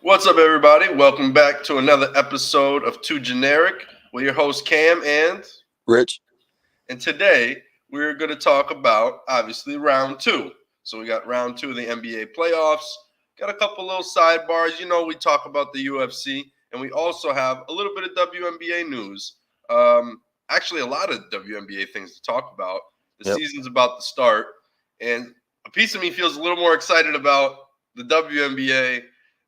What's up, everybody? Welcome back to another episode of Too Generic with your host Cam Rich. and today we're going to talk about obviously round two. So we got round two of the NBA playoffs. Got a couple little sidebars. We talk about the UFC, and we also have a little bit of WNBA news. Actually, a lot of WNBA things to talk about. The season's about to start, and a piece of me feels a little more excited about the WNBA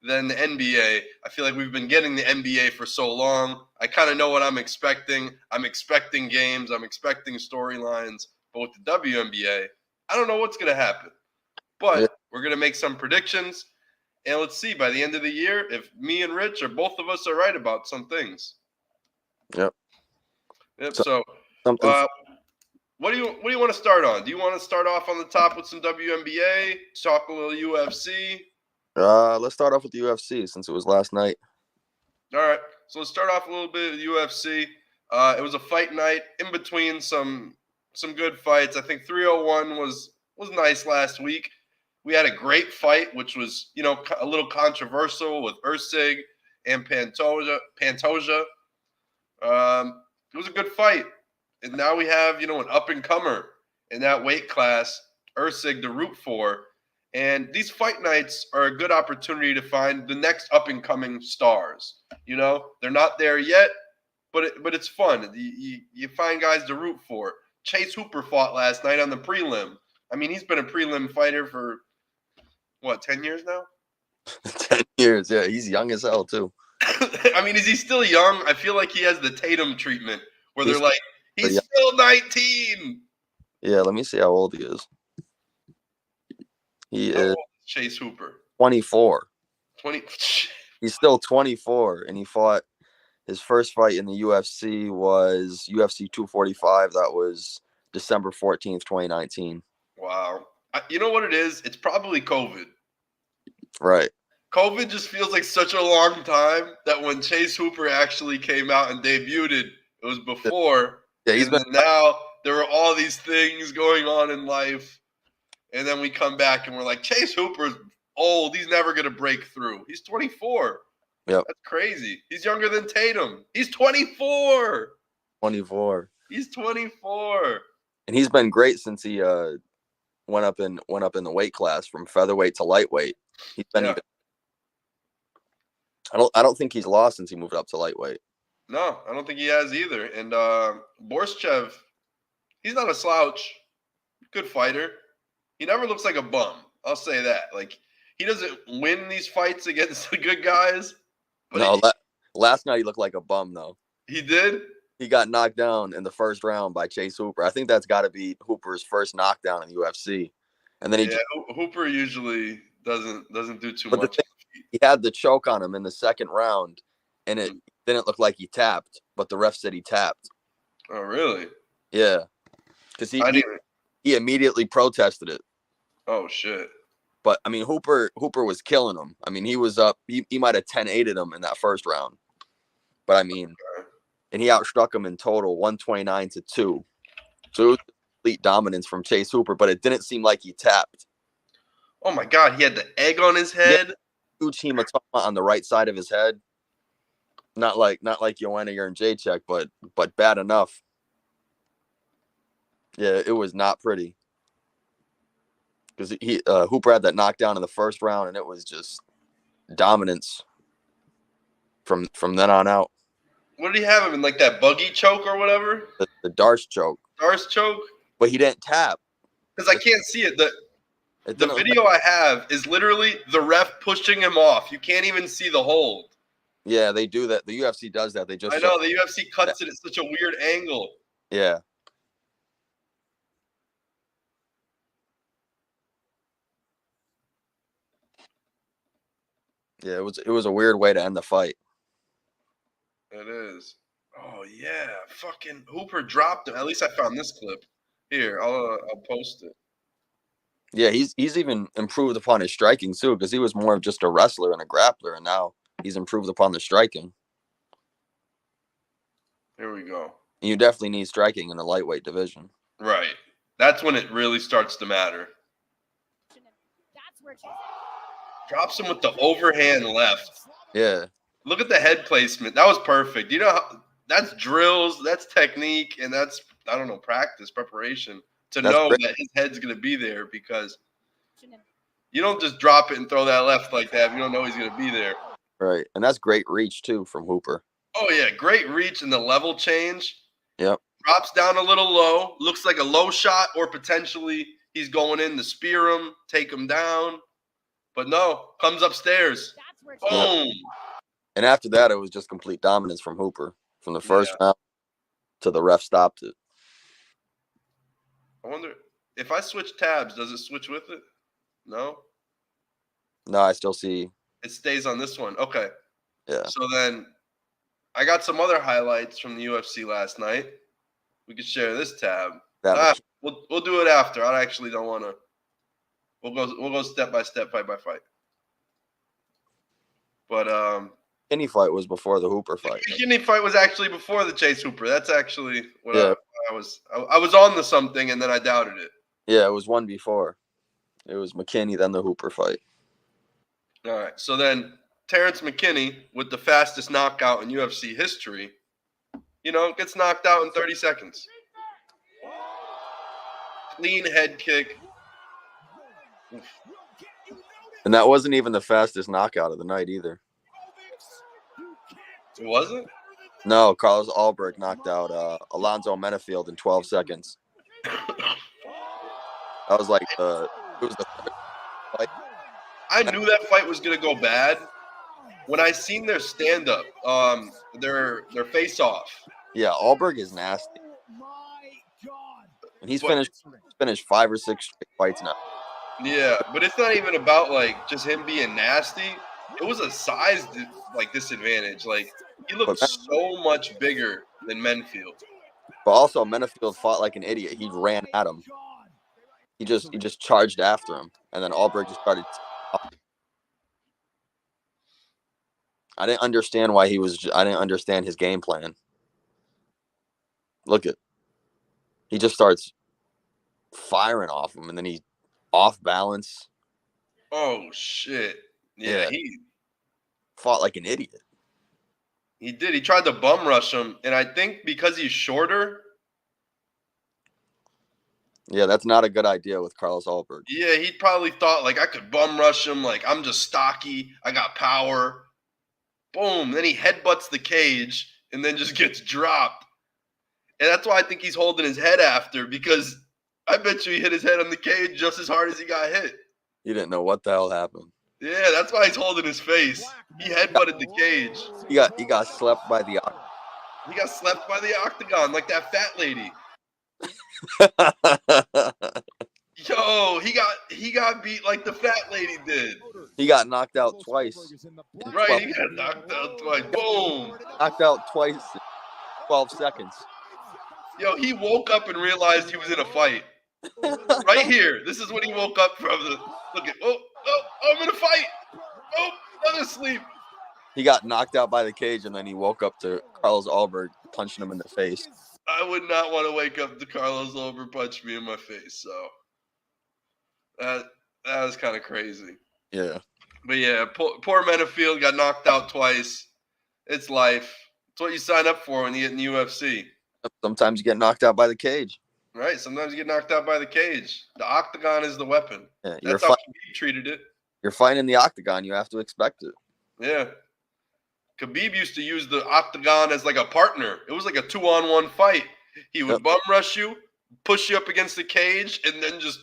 than the NBA. I feel like we've been getting the NBA for so long. I kind of know what I'm expecting. I'm expecting games. I'm expecting storylines. But with the WNBA, I don't know what's going to happen. But we're going to make some predictions. And let's see, by the end of the year, if me and Rich or both of us are right about some things. Yep. So what do you want to start on? Do you want to start off on the top with some WNBA, talk a little UFC? Let's start off with the UFC since it was last night. All right, so let's start off a little bit of the UFC. It was a fight night in between some good fights. I think 301 was nice last week. We had a great fight, which was a little controversial with Usyk and Pantoja. It was a good fight, and now we have an up and comer in that weight class, Usyk, to root for. And these fight nights are a good opportunity to find the next up-and-coming stars. They're not there yet, but it's fun. You find guys to root for. Chase Hooper fought last night on the prelim. I mean, he's been a prelim fighter for, 10 years now? 10 years, yeah. He's young as hell, too. I mean, is he still young? I feel like he has the Tatum treatment where they're like, he's still 19. Yeah, let me see how old he is. He is Chase Hooper. 24. 20. He's still 24, and he fought his first fight in the UFC was UFC 245. That was December 14th, 2019. Wow. You know what it is? It's probably COVID. Right. COVID just feels like such a long time that when Chase Hooper actually came out and debuted, it was before. Yeah, now there were all these things going on in life. And then we come back and we're like, Chase Hooper's old. He's never going to break through. He's 24. Yep. That's crazy. He's younger than Tatum. He's 24. 24. He's 24. And he's been great since he went up in the weight class from featherweight to lightweight. He's been even. I don't think he's lost since he moved up to lightweight. No, I don't think he has either. And Borschev, he's not a slouch. Good fighter. He never looks like a bum. I'll say that. Like, he doesn't win these fights against the good guys. But last night he looked like a bum, though. He did? He got knocked down in the first round by Chase Hooper. I think that's got to be Hooper's first knockdown in the UFC. And then Hooper usually doesn't do too much. He had the choke on him in the second round, and it didn't look like he tapped, but the ref said he tapped. Oh, really? Yeah. Because he immediately protested it. Oh, shit. But, I mean, Hooper was killing him. I mean, he was up. He might have 10-8'd him in that first round. But, I mean, and he outstruck him in total 129-2. So it was complete dominance from Chase Hooper, but it didn't seem like he tapped. Oh, my God. He had the egg on his head? Huge hematoma on the right side of his head. Not like Joanna Jędrzejczyk, but bad enough. Yeah, it was not pretty. Because Hooper had that knockdown in the first round, and it was just dominance from then on out. What did he have him in, like that buggy choke or whatever? The Darce choke. Darce choke? But he didn't tap. Because I can't see it. The video I have is literally the ref pushing him off. You can't even see the hold. Yeah, they do that. The UFC does that. They just I know. The UFC cuts it at such a weird angle. Yeah. Yeah, it was a weird way to end the fight. It is. Oh yeah, fucking Hooper dropped him. At least I found this clip. Here, I'll post it. Yeah, he's even improved upon his striking too, because he was more of just a wrestler and a grappler, and now he's improved upon the striking. Here we go. And you definitely need striking in the lightweight division. Right. That's when it really starts to matter. That's where Drops him with the overhand left. Yeah, Look at the head placement. That was perfect. You know, that's drills, that's technique, and that's, I don't know, practice, preparation to that's know great. that his head's going to be there, because you don't just drop it and throw that left like that if you don't know he's going to be there. Right, and that's great reach too from Hooper. Oh, yeah, great reach and the level change. Yep. Drops down a little low. Looks like a low shot, or potentially he's going in to spear him, take him down. But no, comes upstairs. Boom. And after that, it was just complete dominance from Hooper from the first Yeah. round to the ref stopped it. I wonder if I switch tabs, does it switch with it? No? No, I still see. It stays on this one. Okay. Yeah. So then I got some other highlights from the UFC last night. We could share this tab. We'll do it after. I actually don't want to. We'll go step by step, fight by fight. But any fight was before the Hooper fight. The McKinney fight was actually before the Chase Hooper. That's actually what I was on to something, and then I doubted it. Yeah, it was one before. It was McKinney, then the Hooper fight. All right. So then Terrence McKinney, with the fastest knockout in UFC history, gets knocked out in 30 seconds. Clean head kick. And that wasn't even the fastest knockout of the night either. It wasn't? No, Carlos Ulberg knocked out Alonzo Menafield in 12 seconds. That was like it was the third fight. I knew that fight was gonna go bad when I seen their stand up, their face off. Yeah, Ulberg is nasty. And he's finished 5 or 6 straight fights now. Yeah, but it's not even about like just him being nasty. It was a size disadvantage. Like, he looked so much bigger than Menfield. But also Menafield fought like an idiot. He ran at him. He just charged after him, and then Ulberg just started. I didn't understand why he was. I didn't understand his game plan. Look at, he just starts firing off him, and then he off balance. Oh shit! Yeah, he fought like an idiot. He did. He tried to bum rush him, and I think because he's shorter. Yeah, that's not a good idea with Carlos Ulberg. Yeah, he probably thought, like, I could bum rush him. Like, I'm just stocky. I got power. Boom. Then he headbutts the cage and then just gets dropped. And that's why I think he's holding his head after, because I bet you he hit his head on the cage just as hard as he got hit. He didn't know what the hell happened. Yeah, that's why he's holding his face. He headbutted the cage. He got slept by the octagon. He got slept by the octagon like that fat lady. Yo, he got beat like the fat lady did. He got knocked out twice. Right, he got knocked out twice. Boom. Knocked out twice in 12 seconds. Yo, he woke up and realized he was in a fight. Right here. This is when he woke up from the look at I'm in a fight. Oh, another sleep. He got knocked out by the cage, and then he woke up to Carlos Ulberg punching him in the face. I would not want to wake up to Carlos Ulberg punch me in my face. So that was kind of crazy. Yeah. But yeah, poor Menafield got knocked out twice. It's life. It's what you sign up for when you get in the UFC. Sometimes you get knocked out by the cage. Right. Sometimes you get knocked out by the cage. The octagon is the weapon. Yeah, that's how Khabib treated it. You're fighting in the octagon. You have to expect it. Yeah. Khabib used to use the octagon as like a partner. It was like a 2-on-1 fight. He would bum rush you, push you up against the cage, and then just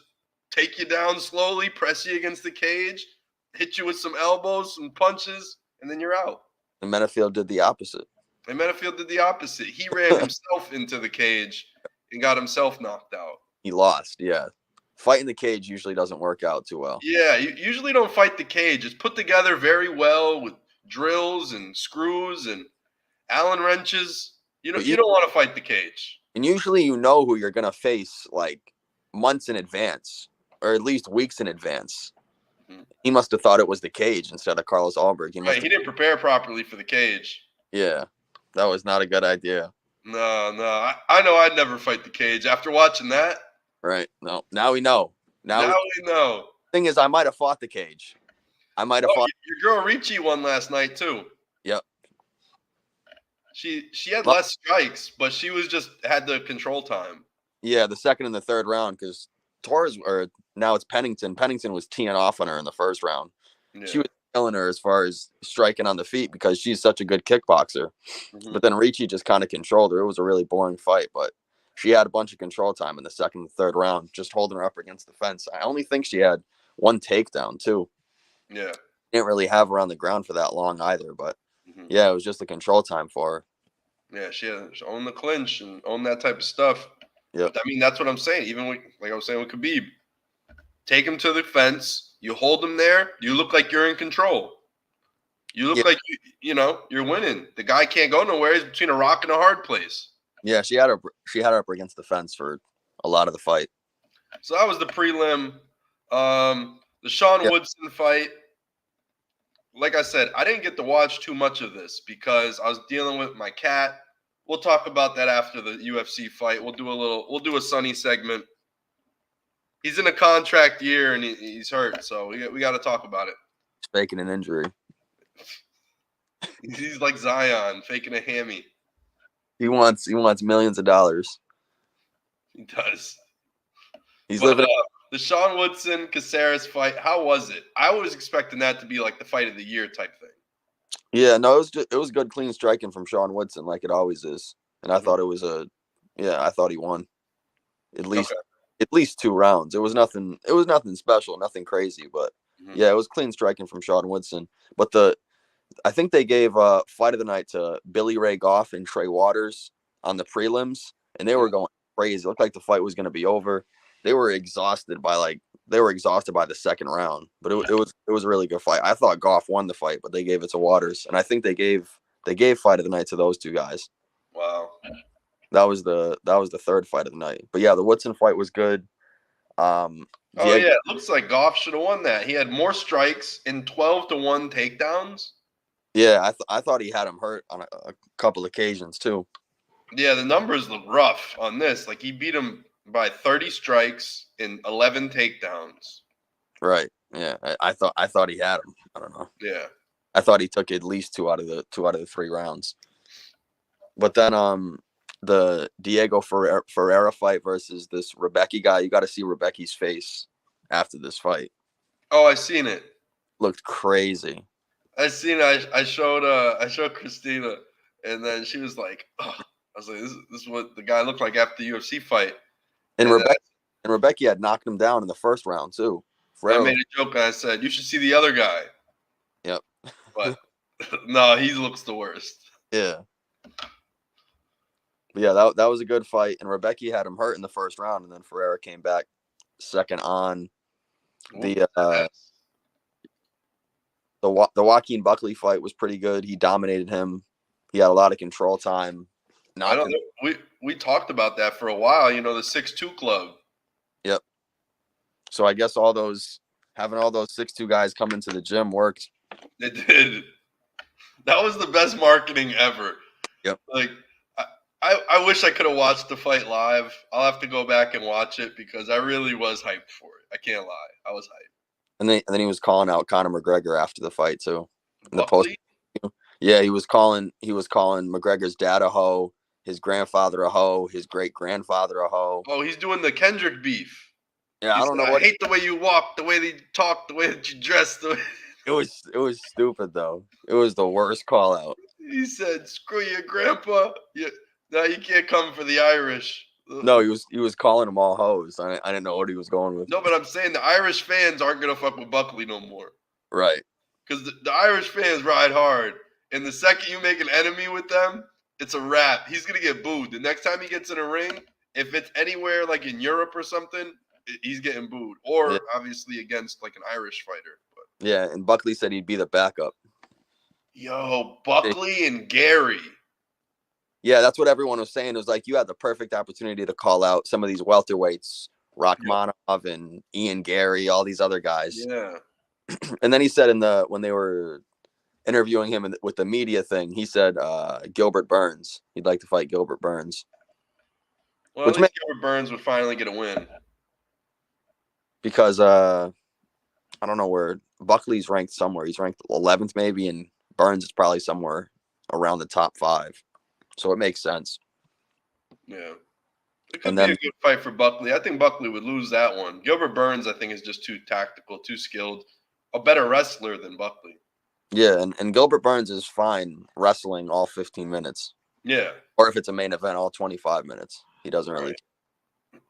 take you down slowly, press you against the cage, hit you with some elbows, some punches, and then you're out. And Menafield did the opposite. And Menafield did the opposite. He ran himself into the cage and got himself knocked out. He lost, yeah. Fighting the cage usually doesn't work out too well. Yeah, you usually don't fight the cage. It's put together very well with drills and screws and Allen wrenches. You don't want to fight the cage. And usually you know who you're going to face like months in advance, or at least weeks in advance. Mm-hmm. He must have thought it was the cage instead of Carlos Ulberg. He didn't prepare properly for the cage. Yeah, that was not a good idea. No. I know I'd never fight the cage. After watching that. Right. No. Now we know. Now we know. Thing is, I might have fought the cage. I might have Oh, fought. your girl Ritchie won last night too. Yep. She had less strikes, but she was just had the control time. Yeah, the second and the third round because Torres or now it's Pennington. Pennington was teeing off on her in the first round. Yeah. She was killing her as far as striking on the feet because she's such a good kickboxer. Mm-hmm. But then Ritchie just kind of controlled her. It was a really boring fight, but she had a bunch of control time in the second and third round, just holding her up against the fence. I only think she had one takedown too. Yeah. Didn't really have her on the ground for that long either, but Mm-hmm. yeah, it was just the control time for her. Yeah, she owned the clinch and owned that type of stuff. Yep. But I mean, that's what I'm saying. Even like I was saying with Khabib, take him to the fence. You hold him there. You look like you're in control. You look like you're winning. The guy can't go nowhere. He's between a rock and a hard place. Yeah, she had her up against the fence for a lot of the fight. So that was the prelim. The Sean Woodson fight. Like I said, I didn't get to watch too much of this because I was dealing with my cat. We'll talk about that after the UFC fight. We'll do a Sunny segment. He's in a contract year and he's hurt, so we got to talk about it. He's faking an injury. He's like Zion faking a hammy. He wants millions of dollars. He does. He's living. The Sean Woodson Caceres fight. How was it? I was expecting that to be like the fight of the year type thing. Yeah, no, it was good, clean striking from Sean Woodson, like it always is. And I thought it was I thought he won at least 2 rounds. It was nothing special, nothing crazy, but yeah, it was clean striking from Sean Woodson. But I think they gave fight of the night to Billy Ray Goff and Trey Waters on the prelims, and they were going crazy. It looked like the fight was going to be over. They were exhausted by the second round, but it was a really good fight. I thought Goff won the fight, but they gave it to Waters, and I think they gave fight of the night to those 2 guys. Wow. That was the third fight of the night. But yeah, the Woodson fight was good. It looks like Goff should have won that. He had more strikes in 12-1 takedowns. Yeah, I thought he had him hurt on a couple occasions too. Yeah, the numbers look rough on this. Like he beat him by 30 strikes in 11 takedowns. Right. Yeah. I thought he had him. I don't know. Yeah. I thought he took at least 2 out of the 3 rounds. But then the Diego Ferreira fight versus this Rebecca guy, you got to see Rebecca's face after this fight. Oh, I seen it. Looked crazy. I seen it. I showed Christina, and then she was like, oh. I was like, this is what the guy looked like after the UFC fight. And Rebecca had knocked him down in the first round too. I made a joke and I said, you should see the other guy. Yep. But no, he looks the worst. Yeah. But yeah, that was a good fight. And Rebecca had him hurt in the first round, and then Ferreira came back second on. The Joaquin Buckley fight was pretty good. He dominated him. He had a lot of control time. We talked about that for a while, the 6'2" club. Yep. So I guess having all those 6'2" guys come into the gym worked. It did. That was the best marketing ever. Yep. Like I wish I could have watched the fight live. I'll have to go back and watch it because I really was hyped for it. I can't lie. I was hyped. And then he was calling out Conor McGregor after the fight too. In the post. Yeah, he was calling McGregor's dad a hoe, his grandfather a hoe, his great grandfather a hoe. Oh, he's doing the Kendrick beef. Yeah, I don't know I hate the way you walk, the way they talk, the way that you dress. It was stupid though. It was the worst call out. He said, "Screw your grandpa. Now you can't come for the Irish." No, he was calling them all hoes. I didn't know what he was going with. No, but I'm saying the Irish fans aren't gonna fuck with Buckley no more. Right. Because the Irish fans ride hard. And the second you make an enemy with them, it's a wrap. He's going to get booed. The next time he gets in a ring, if it's anywhere like in Europe or something, he's getting booed. Or obviously against like an Irish fighter. But. Yeah, and Buckley said he'd be the backup. Yo, Buckley and Gary. Yeah, that's what everyone was saying. It was like you had the perfect opportunity to call out some of these welterweights, Rachmanov and Ian Gary, all these other guys. Yeah. And then he said when they were interviewing him with the media thing, he said Gilbert Burns. He'd like to fight Gilbert Burns. Well, at least Gilbert Burns would finally get a win. Because I don't know where Buckley's ranked somewhere. He's ranked 11th maybe, and Burns is probably somewhere around the top 5. So it makes sense. Yeah. It could And be a then good fight for Buckley. I think Buckley would lose that one. Gilbert Burns, I think, is just too tactical, too skilled, a better wrestler than Buckley. yeah, and Gilbert Burns is fine wrestling all 15 minutes. Yeah. Or if it's a main event, all 25 minutes. He doesn't really. Right.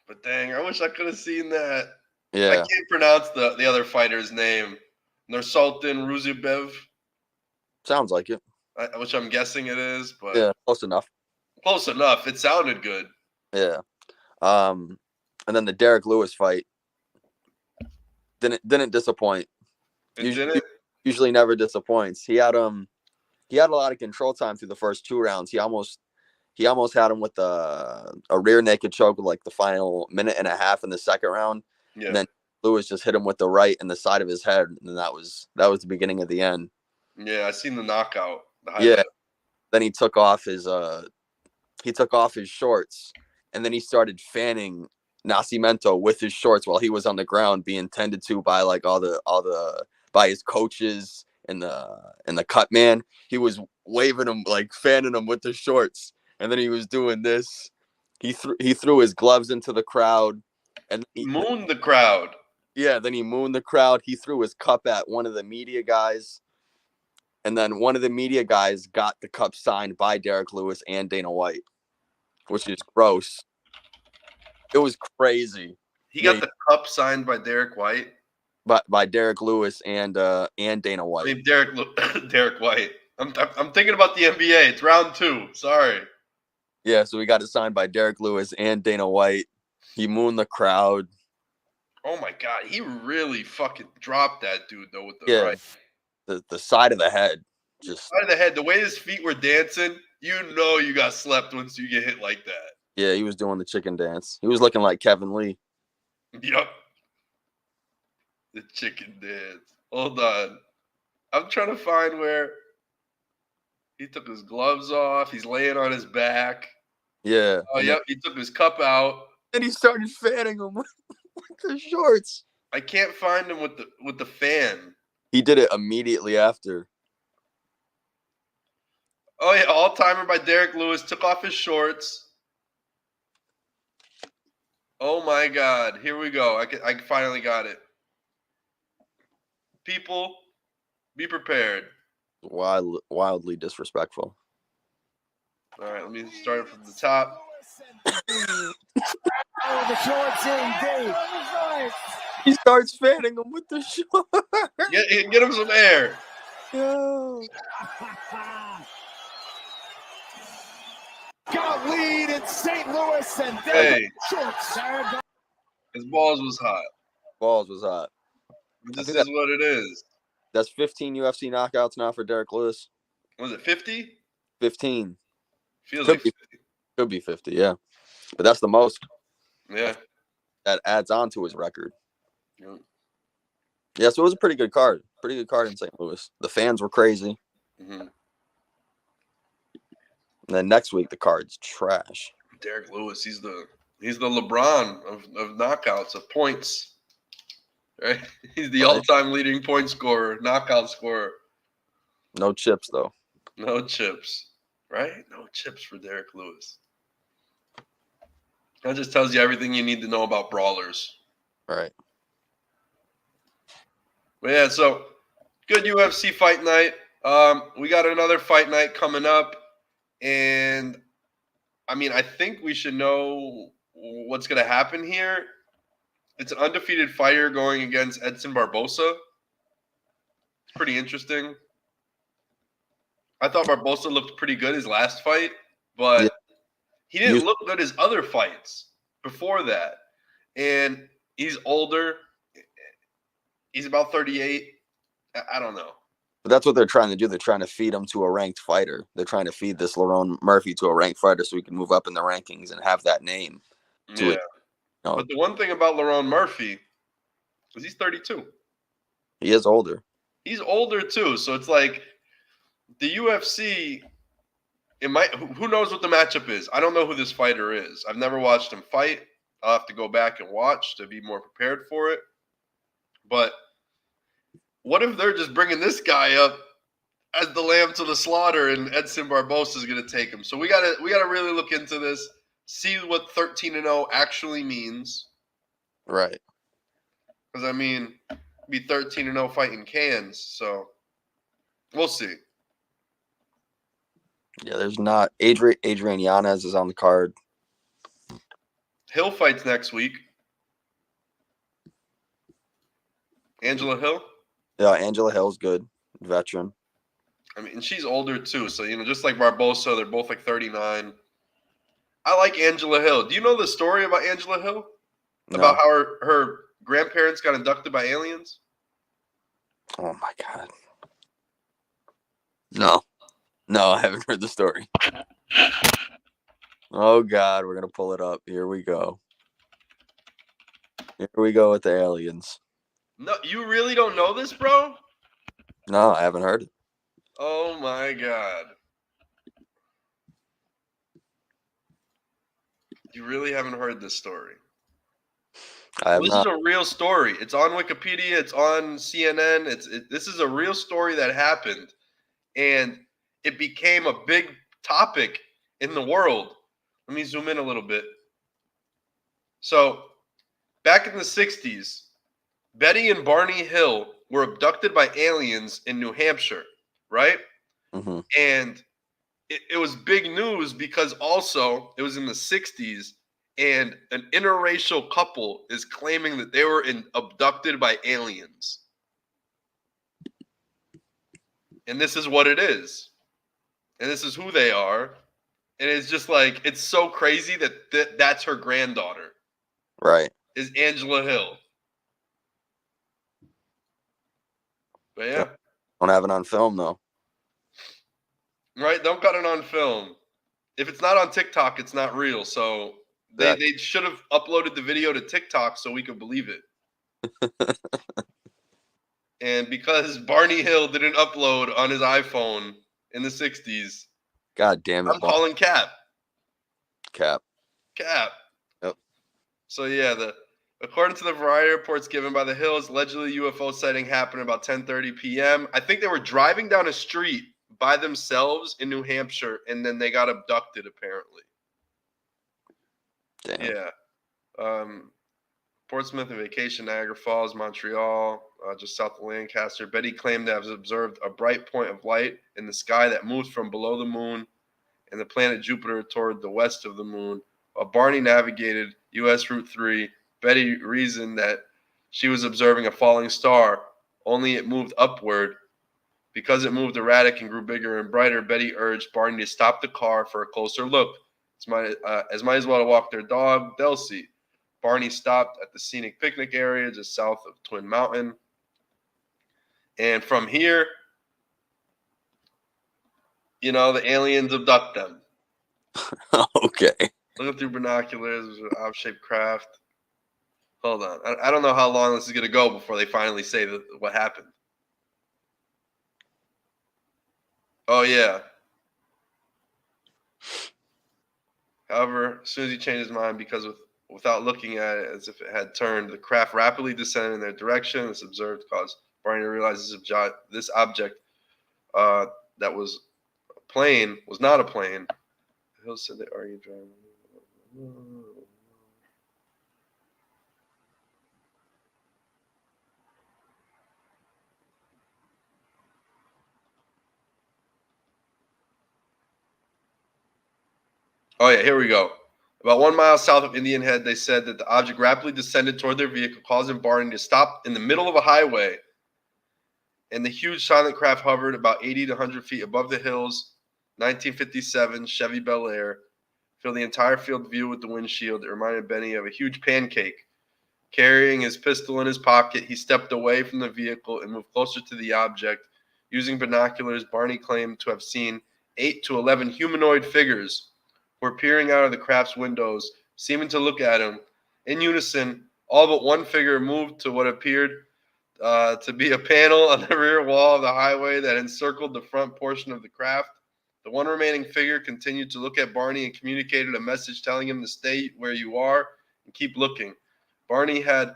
But dang, I wish I could have seen that. I Yeah, can't pronounce the other fighter's name. Nursultan Ruzibev, sounds like it. which I'm guessing it is, but Yeah, close enough. close enough. It sounded good. Yeah. And then the Derek Lewis fight didn't disappoint. It didn't? Usually never disappoints. He had a lot of control time through the first 2 rounds. He almost had him with a rear naked choke with like the final minute and a half in the second round. Yeah. And then Lewis just hit him with the right in the side of his head, and that was the beginning of the end. Yeah, I seen the knockout. The Yeah. Then he took off his shorts, and then he started fanning Nascimento with his shorts while he was on the ground being tended to by like all the by his coaches and the cut man. He was waving him, like fanning him with the shorts, and then he was doing this. He threw his gloves into the crowd, and he mooned the crowd. Yeah, then he mooned the crowd. He threw his cup at one of the media guys, and then one of the media guys got the cup signed by Derek Lewis and Dana White, which is gross. It was crazy. He got the cup signed by Derek White. By Derek Lewis and Dana White. I mean Derek White. I'm thinking about the NBA. It's round 2. Sorry. Yeah, so we got it signed by Derek Lewis and Dana White. He mooned the crowd. Oh my God, he really fucking dropped that dude though with the right. The side of the head. Just side of the head. The way his feet were dancing, you know you got slept once you get hit like that. Yeah, he was doing the chicken dance. He was looking like Kevin Lee. Yep. The chicken dance. Hold on. I'm trying to find where he took his gloves off. He's laying on his back. Yeah. Oh, yep. He took his cup out. And he started fanning him with the shorts. I can't find him with the fan. He did it immediately after. Oh, yeah. All-timer by Derek Lewis. Took off his shorts. Oh, my God. Here we go. I finally got it. People, be prepared. Wildly disrespectful. All right, let me start it from the top. Oh, the shorts indeed. He starts fanning him with the shorts. Get him some air. Yeah. Got a lead in St. Louis, and hey, shorts. His balls was hot. Balls was hot. This is what it is. That's 15 UFC knockouts now for Derek Lewis. Was it 50? 15. Feels like 50. Could be 50, yeah. But that's the most. Yeah. That adds on to his record. Yeah. Yeah, so it was a pretty good card. Pretty good card in St. Louis. The fans were crazy. Mm-hmm. And then next week, the card's trash. Derek Lewis, he's the LeBron of knockouts, of points. Right? He's the all-time leading point scorer, knockout scorer. No chips, though. No chips. Right? No chips for Derek Lewis. That just tells you everything you need to know about brawlers. Right. But yeah, so good UFC fight night. We got another fight night coming up. And, I mean, I think we should know what's going to happen here. It's an undefeated fighter going against Edson Barbosa. It's pretty interesting. I thought Barbosa looked pretty good his last fight, but he didn't look good his other fights before that. And he's older. He's about 38. I don't know. But that's what they're trying to do. They're trying to feed him to a ranked fighter. They're trying to feed this Lerone Murphy to a ranked fighter so he can move up in the rankings and have that name. Yeah. But the one thing about Lerone Murphy is he's 32. He is older. He's older too. So it's like the UFC, who knows what the matchup is? I don't know who this fighter is. I've never watched him fight. I'll have to go back and watch to be more prepared for it. But what if they're just bringing this guy up as the lamb to the slaughter, and Edson Barbosa is going to take him? So we gotta really look into this, see what 13-0 actually means. Right. Because I mean, be 13-0 fighting cans, so we'll see. Yeah, there's not Adrian Yanez is on the card. Hill fights next week. Angela Hill. Yeah, Angela Hill's good, veteran. I mean, and she's older too, so just like Barbosa, they're both like 39. I like Angela Hill. Do you know the story about Angela Hill? No. About how her grandparents got abducted by aliens? Oh my God. No, I haven't heard the story. Oh God, we're gonna pull it up. Here we go. Here we go with the aliens. No, you really don't know this, bro? No, I haven't heard it. Oh my God. You really haven't heard this story. I have This not. is a real story. It's on Wikipedia. It's on CNN. This is a real story that happened, and it became a big topic in the world. Let me zoom in a little bit. So, back in the 60s, Betty and Barney Hill were abducted by aliens in New Hampshire, right? Mm-hmm. And it was big news because also it was in the 60s, and an interracial couple is claiming that they were abducted by aliens. And this is what it is. And this is who they are. And it's just like, it's so crazy that that's her granddaughter. Right. Is Angela Hill. But yeah. Don't have it on film though. Right? Don't got it on film. If it's not on TikTok, it's not real. So they should have uploaded the video to TikTok so we could believe it. And because Barney Hill didn't upload on his iPhone in the 60s, God damn it. I'm calling Cap. Cap. Yep. So yeah, according to the Variety reports given by the Hills, allegedly UFO sighting happened about 10:30 p.m. I think they were driving down a street by themselves in New Hampshire, and then they got abducted, apparently. Damn. Yeah. Portsmouth, and Vacation, Niagara Falls, Montreal, just south of Lancaster. Betty claimed to have observed a bright point of light in the sky that moved from below the moon and the planet Jupiter toward the west of the moon. While Barney navigated U.S. Route 3, Betty reasoned that she was observing a falling star, only it moved upward. Because it moved erratic and grew bigger and brighter, Betty urged Barney to stop the car for a closer look. Might as well walk their dog, Delcy. Barney stopped at the scenic picnic area just south of Twin Mountain. And from here, the aliens abduct them. Okay. Looking through binoculars, there's an odd-shaped craft. Hold on. I don't know how long this is going to go before they finally say what happened. Oh, yeah. However, as soon as he changed his mind, because without looking at it as if it had turned, the craft rapidly descended in their direction. This observed caused Barney to realize this object that was a plane was not a plane. Hill said they argued driving. Oh, yeah, here we go. About 1 mile south of Indian Head, they said that the object rapidly descended toward their vehicle, causing Barney to stop in the middle of a highway. And the huge silent craft hovered about 80 to 100 feet above the hills. 1957 Chevy Bel Air filled the entire field of view with the windshield. It reminded Benny of a huge pancake. Carrying his pistol in his pocket, he stepped away from the vehicle and moved closer to the object. Using binoculars, Barney claimed to have seen 8 to 11 humanoid figures were peering out of the craft's windows, seeming to look at him. In unison, all but one figure moved to what appeared to be a panel on the rear wall of the highway that encircled the front portion of the craft. The one remaining figure continued to look at Barney and communicated a message telling him to stay where you are and keep looking. Barney had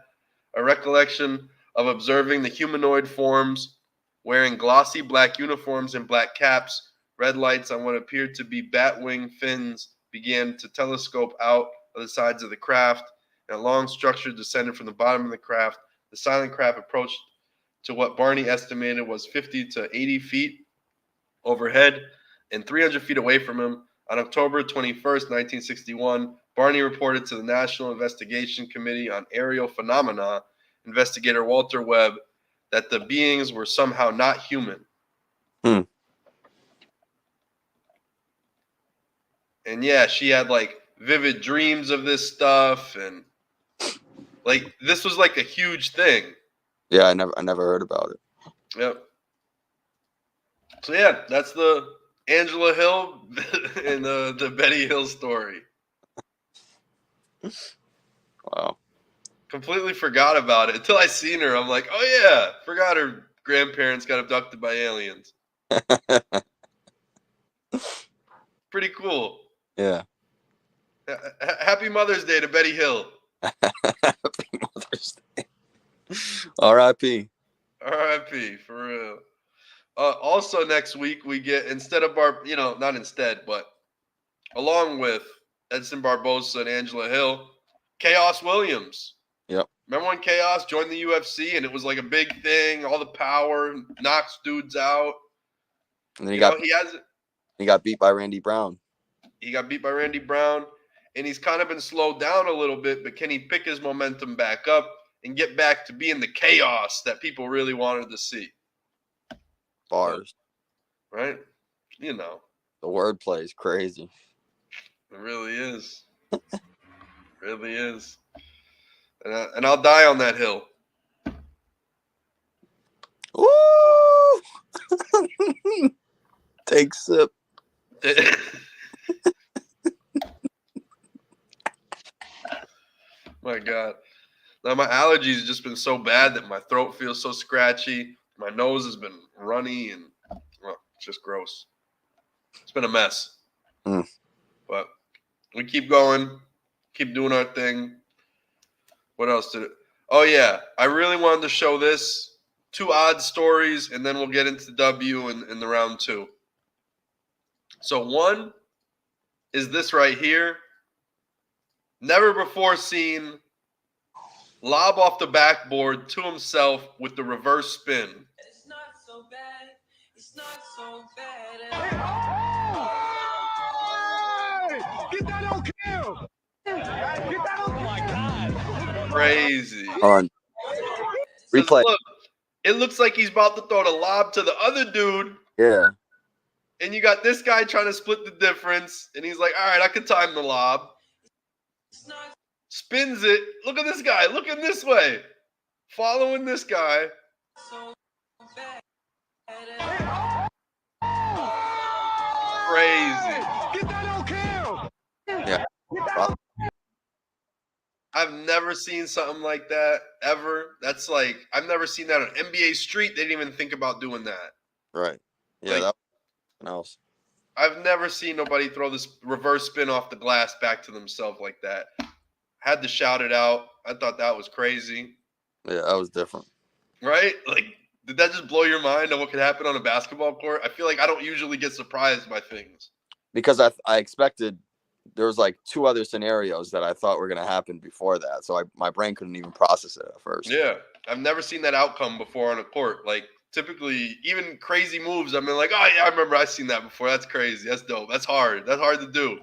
a recollection of observing the humanoid forms wearing glossy black uniforms and black caps. Red lights on what appeared to be bat wing fins began to telescope out of the sides of the craft, and a long structure descended from the bottom of the craft. The silent craft approached to what Barney estimated was 50 to 80 feet overhead and 300 feet away from him. On October 21st, 1961, Barney reported to the National Investigation Committee on Aerial Phenomena, investigator Walter Webb, that the beings were somehow not human. And yeah, she had like vivid dreams of this stuff, and like this was like a huge thing. Yeah, I never heard about it. Yep. So yeah, that's the Angela Hill and the Betty Hill story. Wow. Completely forgot about it until I seen her. I'm like, oh yeah, forgot her grandparents got abducted by aliens. Pretty cool. Yeah. Happy Mother's Day to Betty Hill. Happy Mother's Day. R.I.P. R.I.P. for real. Also next week we get, instead of not instead, but along with Edson Barbosa and Angela Hill, Chaos Williams. Yep. Remember when Chaos joined the UFC and it was like a big thing, all the power, knocks dudes out. And then he got beat by Randy Brown. He got beat by Randy Brown, and he's kind of been slowed down a little bit, but can he pick his momentum back up and get back to being the chaos that people really wanted to see? Bars. Right? You know. The wordplay is crazy. It really is. Really is. And I'll die on that hill. Woo! Take sip. My God. Now my allergies have just been so bad that my throat feels so scratchy. My nose has been runny and it's just gross. It's been a mess. But we keep going, keep doing our thing. What else did it? Oh yeah, I really wanted to show this. 2 odd stories, and then we'll get into W in the round 2. So one is this right here. Never before seen. Lob off the backboard to himself with the reverse spin. It's not so bad. It's not so bad. Get that on kill! Get that on! Oh my God! Crazy. On replay. Look, it looks like he's about to throw the lob to the other dude. Yeah. And you got this guy trying to split the difference. And he's like, all right, I can time the lob. Spins it. Look at this guy. Looking this way. Following this guy. Crazy. Get that on kill! Yeah. I've never seen something like that ever. That's like, I've never seen that on NBA Street. They didn't even think about doing that. Right. Yeah, Like, that was something else. I've never seen nobody throw this reverse spin off the glass back to themselves like that. Had to shout it out. I thought that was crazy. Yeah, that was different. Right? Like, did that just blow your mind on what could happen on a basketball court? I feel like I don't usually get surprised by things. Because I expected there was like 2 other scenarios that I thought were going to happen before that. So my brain couldn't even process it at first. Yeah. I've never seen that outcome before on a court. Like, typically, even crazy moves, I've been like, oh, yeah, I remember I've seen that before. That's crazy. That's dope. That's hard. That's hard to do.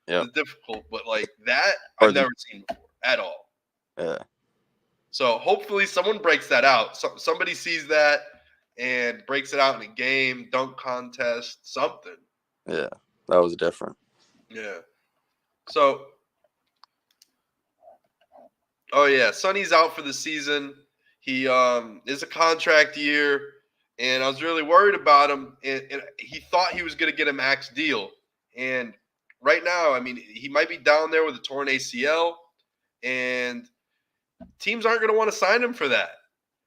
Yeah. It's difficult. But, like, that I've never seen before at all. Yeah. So, hopefully, someone breaks that out. Somebody sees that and breaks it out in a game, dunk contest, something. Yeah. That was different. Yeah. So, oh yeah, Sonny's out for the season. He is a contract year, and I was really worried about him. And he thought he was going to get a max deal. And right now, I mean, he might be down there with a torn ACL, and teams aren't going to want to sign him for that.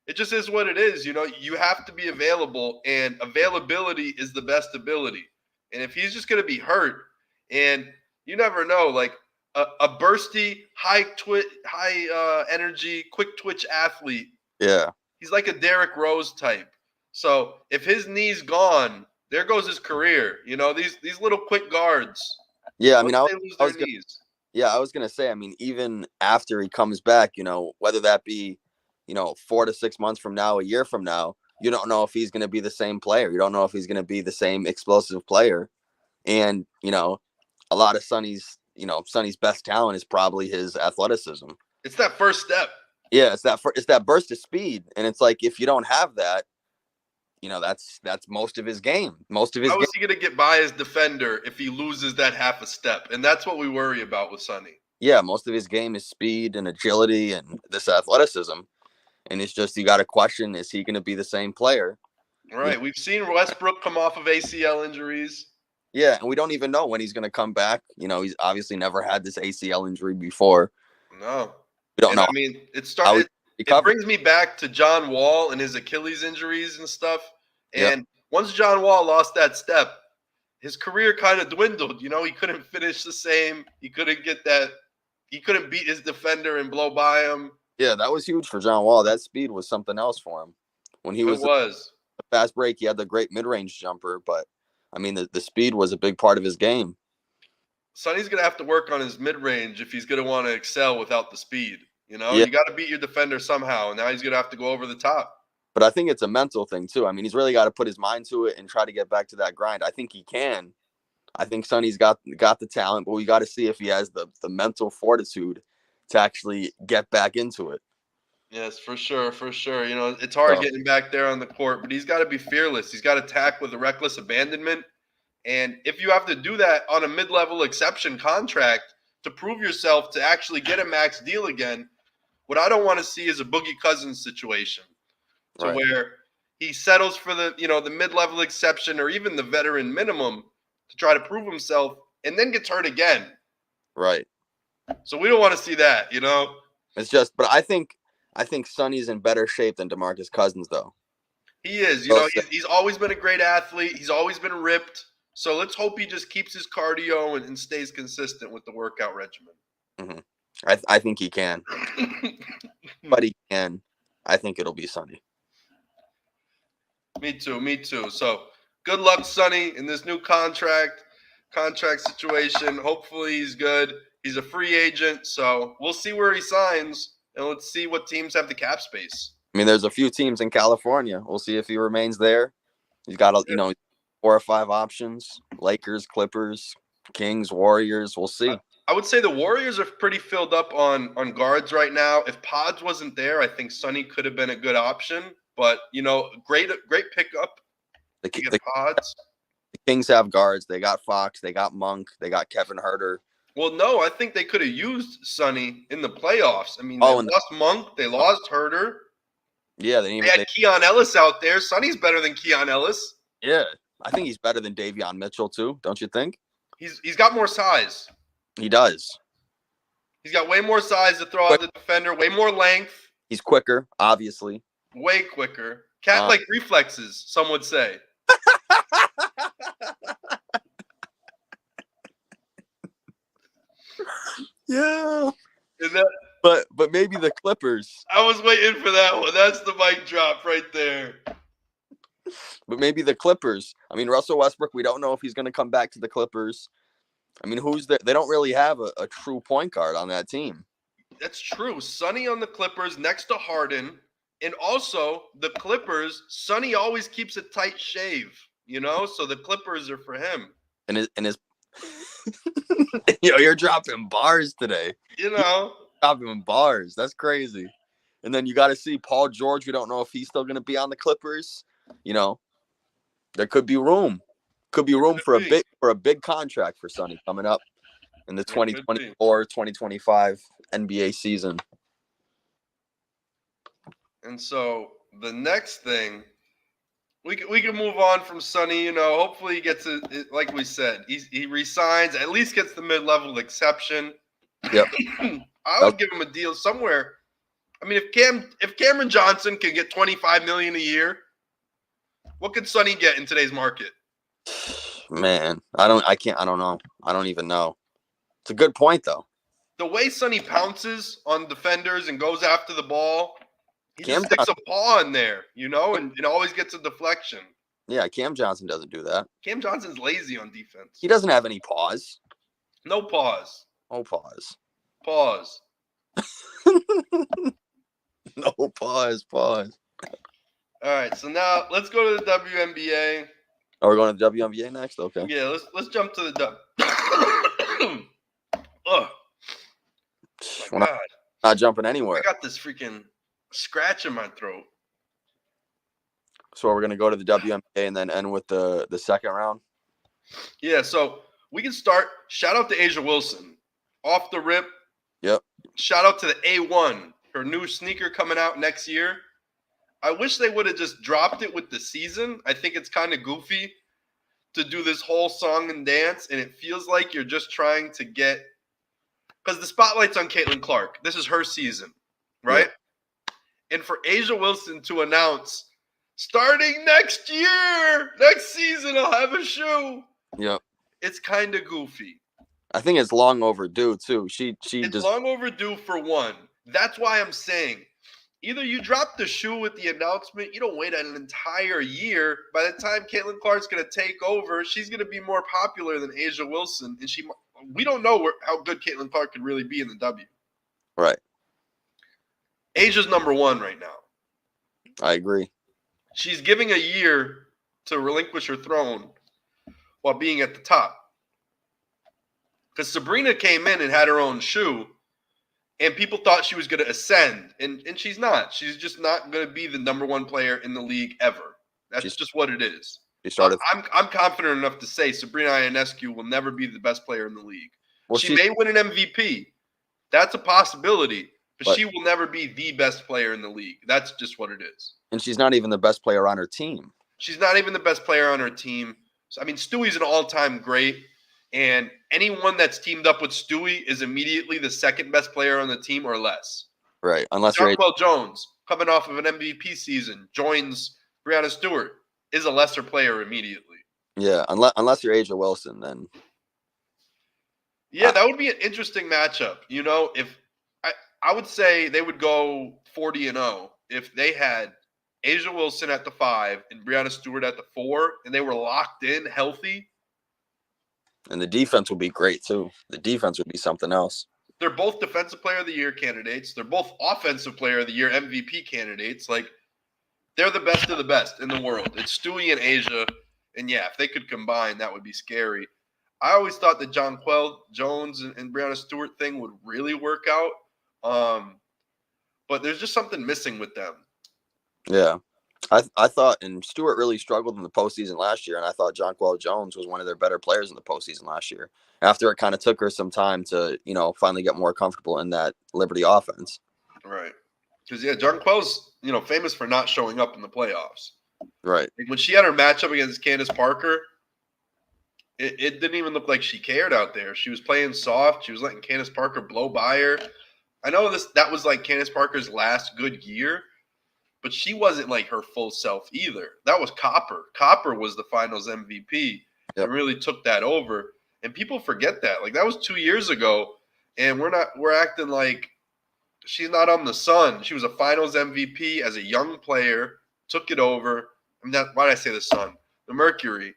It just is what it is. You know, you have to be available, and availability is the best ability. And if he's just going to be hurt, and you never know, like a bursty, high energy, quick twitch athlete. Yeah. he's like a Derrick Rose type. So if his knee's gone, there goes his career. You know, these little quick guards. Yeah, I mean, once they lose their knees. I was gonna say, I mean, even after he comes back, you know, whether that be, you know, 4 to 6 months from now, a year from now, you don't know if he's gonna be the same player. You don't know if he's gonna be the same explosive player. And, you know, a lot of Sonny's best talent is probably his athleticism. It's that first step. Yeah, it's that burst of speed, and it's like if you don't have that, you know, that's most of his game. Most of his How game. is he going to get by his defender if he loses that half a step? And that's what we worry about with Sonny. Yeah, most of his game is speed and agility and this athleticism, and it's just you got to question: is he going to be the same player? Right. We've seen Westbrook come off of ACL injuries. Yeah, and we don't even know when he's going to come back. You know, he's obviously never had this ACL injury before. No. We don't know. I mean, it brings me back to John Wall and his Achilles injuries and stuff. And once John Wall lost that step, his career kind of dwindled. You know, he couldn't finish the same. He couldn't beat his defender and blow by him. Yeah, that was huge for John Wall. That speed was something else for him. When he was a fast break, he had the great mid-range jumper, but I mean, the speed was a big part of his game. Sonny's going to have to work on his mid-range if he's going to want to excel without the speed. You know, Yeah. You got to beat your defender somehow. And now he's going to have to go over the top. But I think it's a mental thing, too. I mean, he's really got to put his mind to it and try to get back to that grind. I think he can. I think Sonny's got the talent, but we got to see if he has the mental fortitude to actually get back into it. Yes, for sure, for sure. You know, it's hard getting back there on the court, but he's got to be fearless. He's got to attack with a reckless abandonment. And if you have to do that on a mid-level exception contract to prove yourself to actually get a max deal again, what I don't want to see is a Boogie Cousins situation to where he settles for the mid-level exception or even the veteran minimum to try to prove himself and then gets hurt again. Right. So we don't want to see that, you know? It's just, but I think Sonny's in better shape than DeMarcus Cousins, though. He is. You know, he's always been a great athlete. He's always been ripped. So let's hope he just keeps his cardio and stays consistent with the workout regimen. Mm-hmm. I think he can. But he can. I think it'll be Sonny. Me too. So good luck, Sonny, in this new contract situation. Hopefully he's good. He's a free agent, so we'll see where he signs, and let's see what teams have the cap space. I mean, there's a few teams in California. We'll see if he remains there. He's got 4 or 5 options: Lakers, Clippers, Kings, Warriors. We'll see. I would say the Warriors are pretty filled up on guards right now. If Pods wasn't there, I think Sonny could have been a good option. But great pickup. The Pods. The Kings have guards. They got Fox. They got Monk. They got Kevin Huerter. Well, no, I think they could have used Sonny in the playoffs. I mean, they lost Monk. They lost Huerter. Yeah, they had Keon Ellis out there. Sonny's better than Keon Ellis. Yeah, I think he's better than Davion Mitchell too. Don't you think? He's got more size. He does. He's got way more size to throw at the defender. Way more length. He's quicker, obviously. Way quicker. Cat-like reflexes, some would say. Yeah. But maybe the Clippers. I was waiting for that one. That's the mic drop right there. But maybe the Clippers. I mean, Russell Westbrook, we don't know if he's going to come back to the Clippers. I mean, who's there? They don't really have a true point guard on that team. That's true. Sonny on the Clippers next to Harden. And also, the Clippers, Sonny always keeps a tight shave, so the Clippers are for him. And his you're dropping bars today. Dropping bars. That's crazy. And then you got to see Paul George. We don't know if he's still going to be on the Clippers. There could be room. Could be room for a big contract for Sonny coming up in the 2024-2025 NBA season. And so the next thing, we can move on from Sonny. Hopefully he gets it. Like we said, he resigns, at least gets the mid-level exception. Yep. I would give him a deal somewhere. I mean, if Cameron Johnson can get $25 million a year, what could Sonny get in today's market? Man, I don't know. I don't even know. It's a good point though. The way Sonny pounces on defenders and goes after the ball, He Cam just sticks a paw in there, and it always gets a deflection. Yeah, Cam Johnson doesn't do that. Cam Johnson's lazy on defense. He doesn't have any pause. No pause. No pause. Pause. No pause. Pause. All right, so now let's go to the WNBA. Are we going to the WNBA next? Okay. Yeah, let's jump to the W. Ugh. We're My God. not jumping anywhere. I got this freaking scratch in my throat. So we're going to go to the WNBA and then end with the second round. Yeah, so we can start. Shout out to Asia Wilson. Off the rip. Yep. Shout out to the A1, her new sneaker coming out next year. I wish they would have just dropped it with the season. I think it's kind of goofy to do this whole song and dance, and it feels like you're just trying to get – because the spotlight's on Caitlin Clark. This is her season, right? Yeah. And for Asia Wilson to announce, starting next season, I'll have a shoe. Yep. It's kind of goofy. I think it's long overdue, too. It's long overdue for one. That's why I'm saying – either you drop the shoe with the announcement, you don't wait an entire year. By the time Caitlin Clark's going to take over, she's going to be more popular than Asia Wilson, and we don't know how good Caitlin Clark could really be in the W. Right. Asia's number one right now. I agree. She's giving a year to relinquish her throne while being at the top. Because Sabrina came in and had her own shoe, and people thought she was going to ascend, and she's not. She's just not going to be the number one player in the league ever. That's just what it is. I'm confident enough to say Sabrina Ionescu will never be the best player in the league. Well, she may win an MVP. That's a possibility, but she will never be the best player in the league. That's just what it is. And she's not even the best player on her team. She's not even the best player on her team. So, I mean, Stewie's an all-time great. And anyone that's teamed up with Stewie is immediately the second best player on the team or less. Right. Unless Jonquel Jones, coming off of an MVP season, joins Breanna Stewart, is a lesser player immediately. Yeah, unless you're Asia Wilson, then. Yeah, that would be an interesting matchup. If I would say they would go 40-0 if they had Asia Wilson at the 5 and Breanna Stewart at the 4, and they were locked in, healthy. And the defense would be great, too. The defense would be something else. They're both Defensive Player of the Year candidates. They're both Offensive Player of the Year MVP candidates. Like, they're the best of the best in the world. It's Stewie and Asia. And, yeah, if they could combine, that would be scary. I always thought the Jonquel Jones and Breanna Stewart thing would really work out. But there's just something missing with them. Yeah. I thought, and Stewart really struggled in the postseason last year, and I thought Jonquel Jones was one of their better players in the postseason last year. After it kind of took her some time to, finally get more comfortable in that Liberty offense. Right. Because, yeah, Jonquel's, famous for not showing up in the playoffs. Right. Like when she had her matchup against Candace Parker, it didn't even look like she cared out there. She was playing soft. She was letting Candace Parker blow by her. I know that was like Candace Parker's last good year, but she wasn't like her full self either. That was Copper. Copper was the finals MVP and really took that over. And people forget that. Like that was 2 years ago, and we're acting like she's not on the Sun. She was a finals MVP as a young player, took it over. Why did I say the Sun? The Mercury.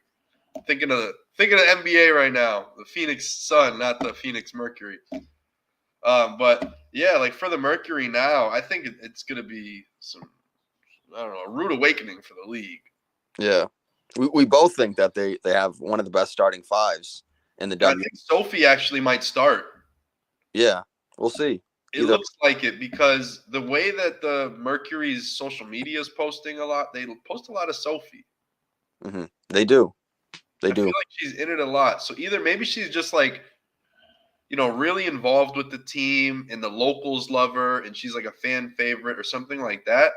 Thinking of the NBA right now, the Phoenix Sun, not the Phoenix Mercury. But yeah, like for the Mercury now, I think it's going to be a rude awakening for the league. Yeah, we both think that they have one of the best starting fives in the W. I think Sophie actually might start. Yeah, we'll see. It looks like it because the way that the Mercury's social media is posting a lot, they post a lot of Sophie. Mm-hmm. They do. I feel like she's in it a lot. So either maybe she's just like, really involved with the team and the locals love her and she's like a fan favorite or something like that.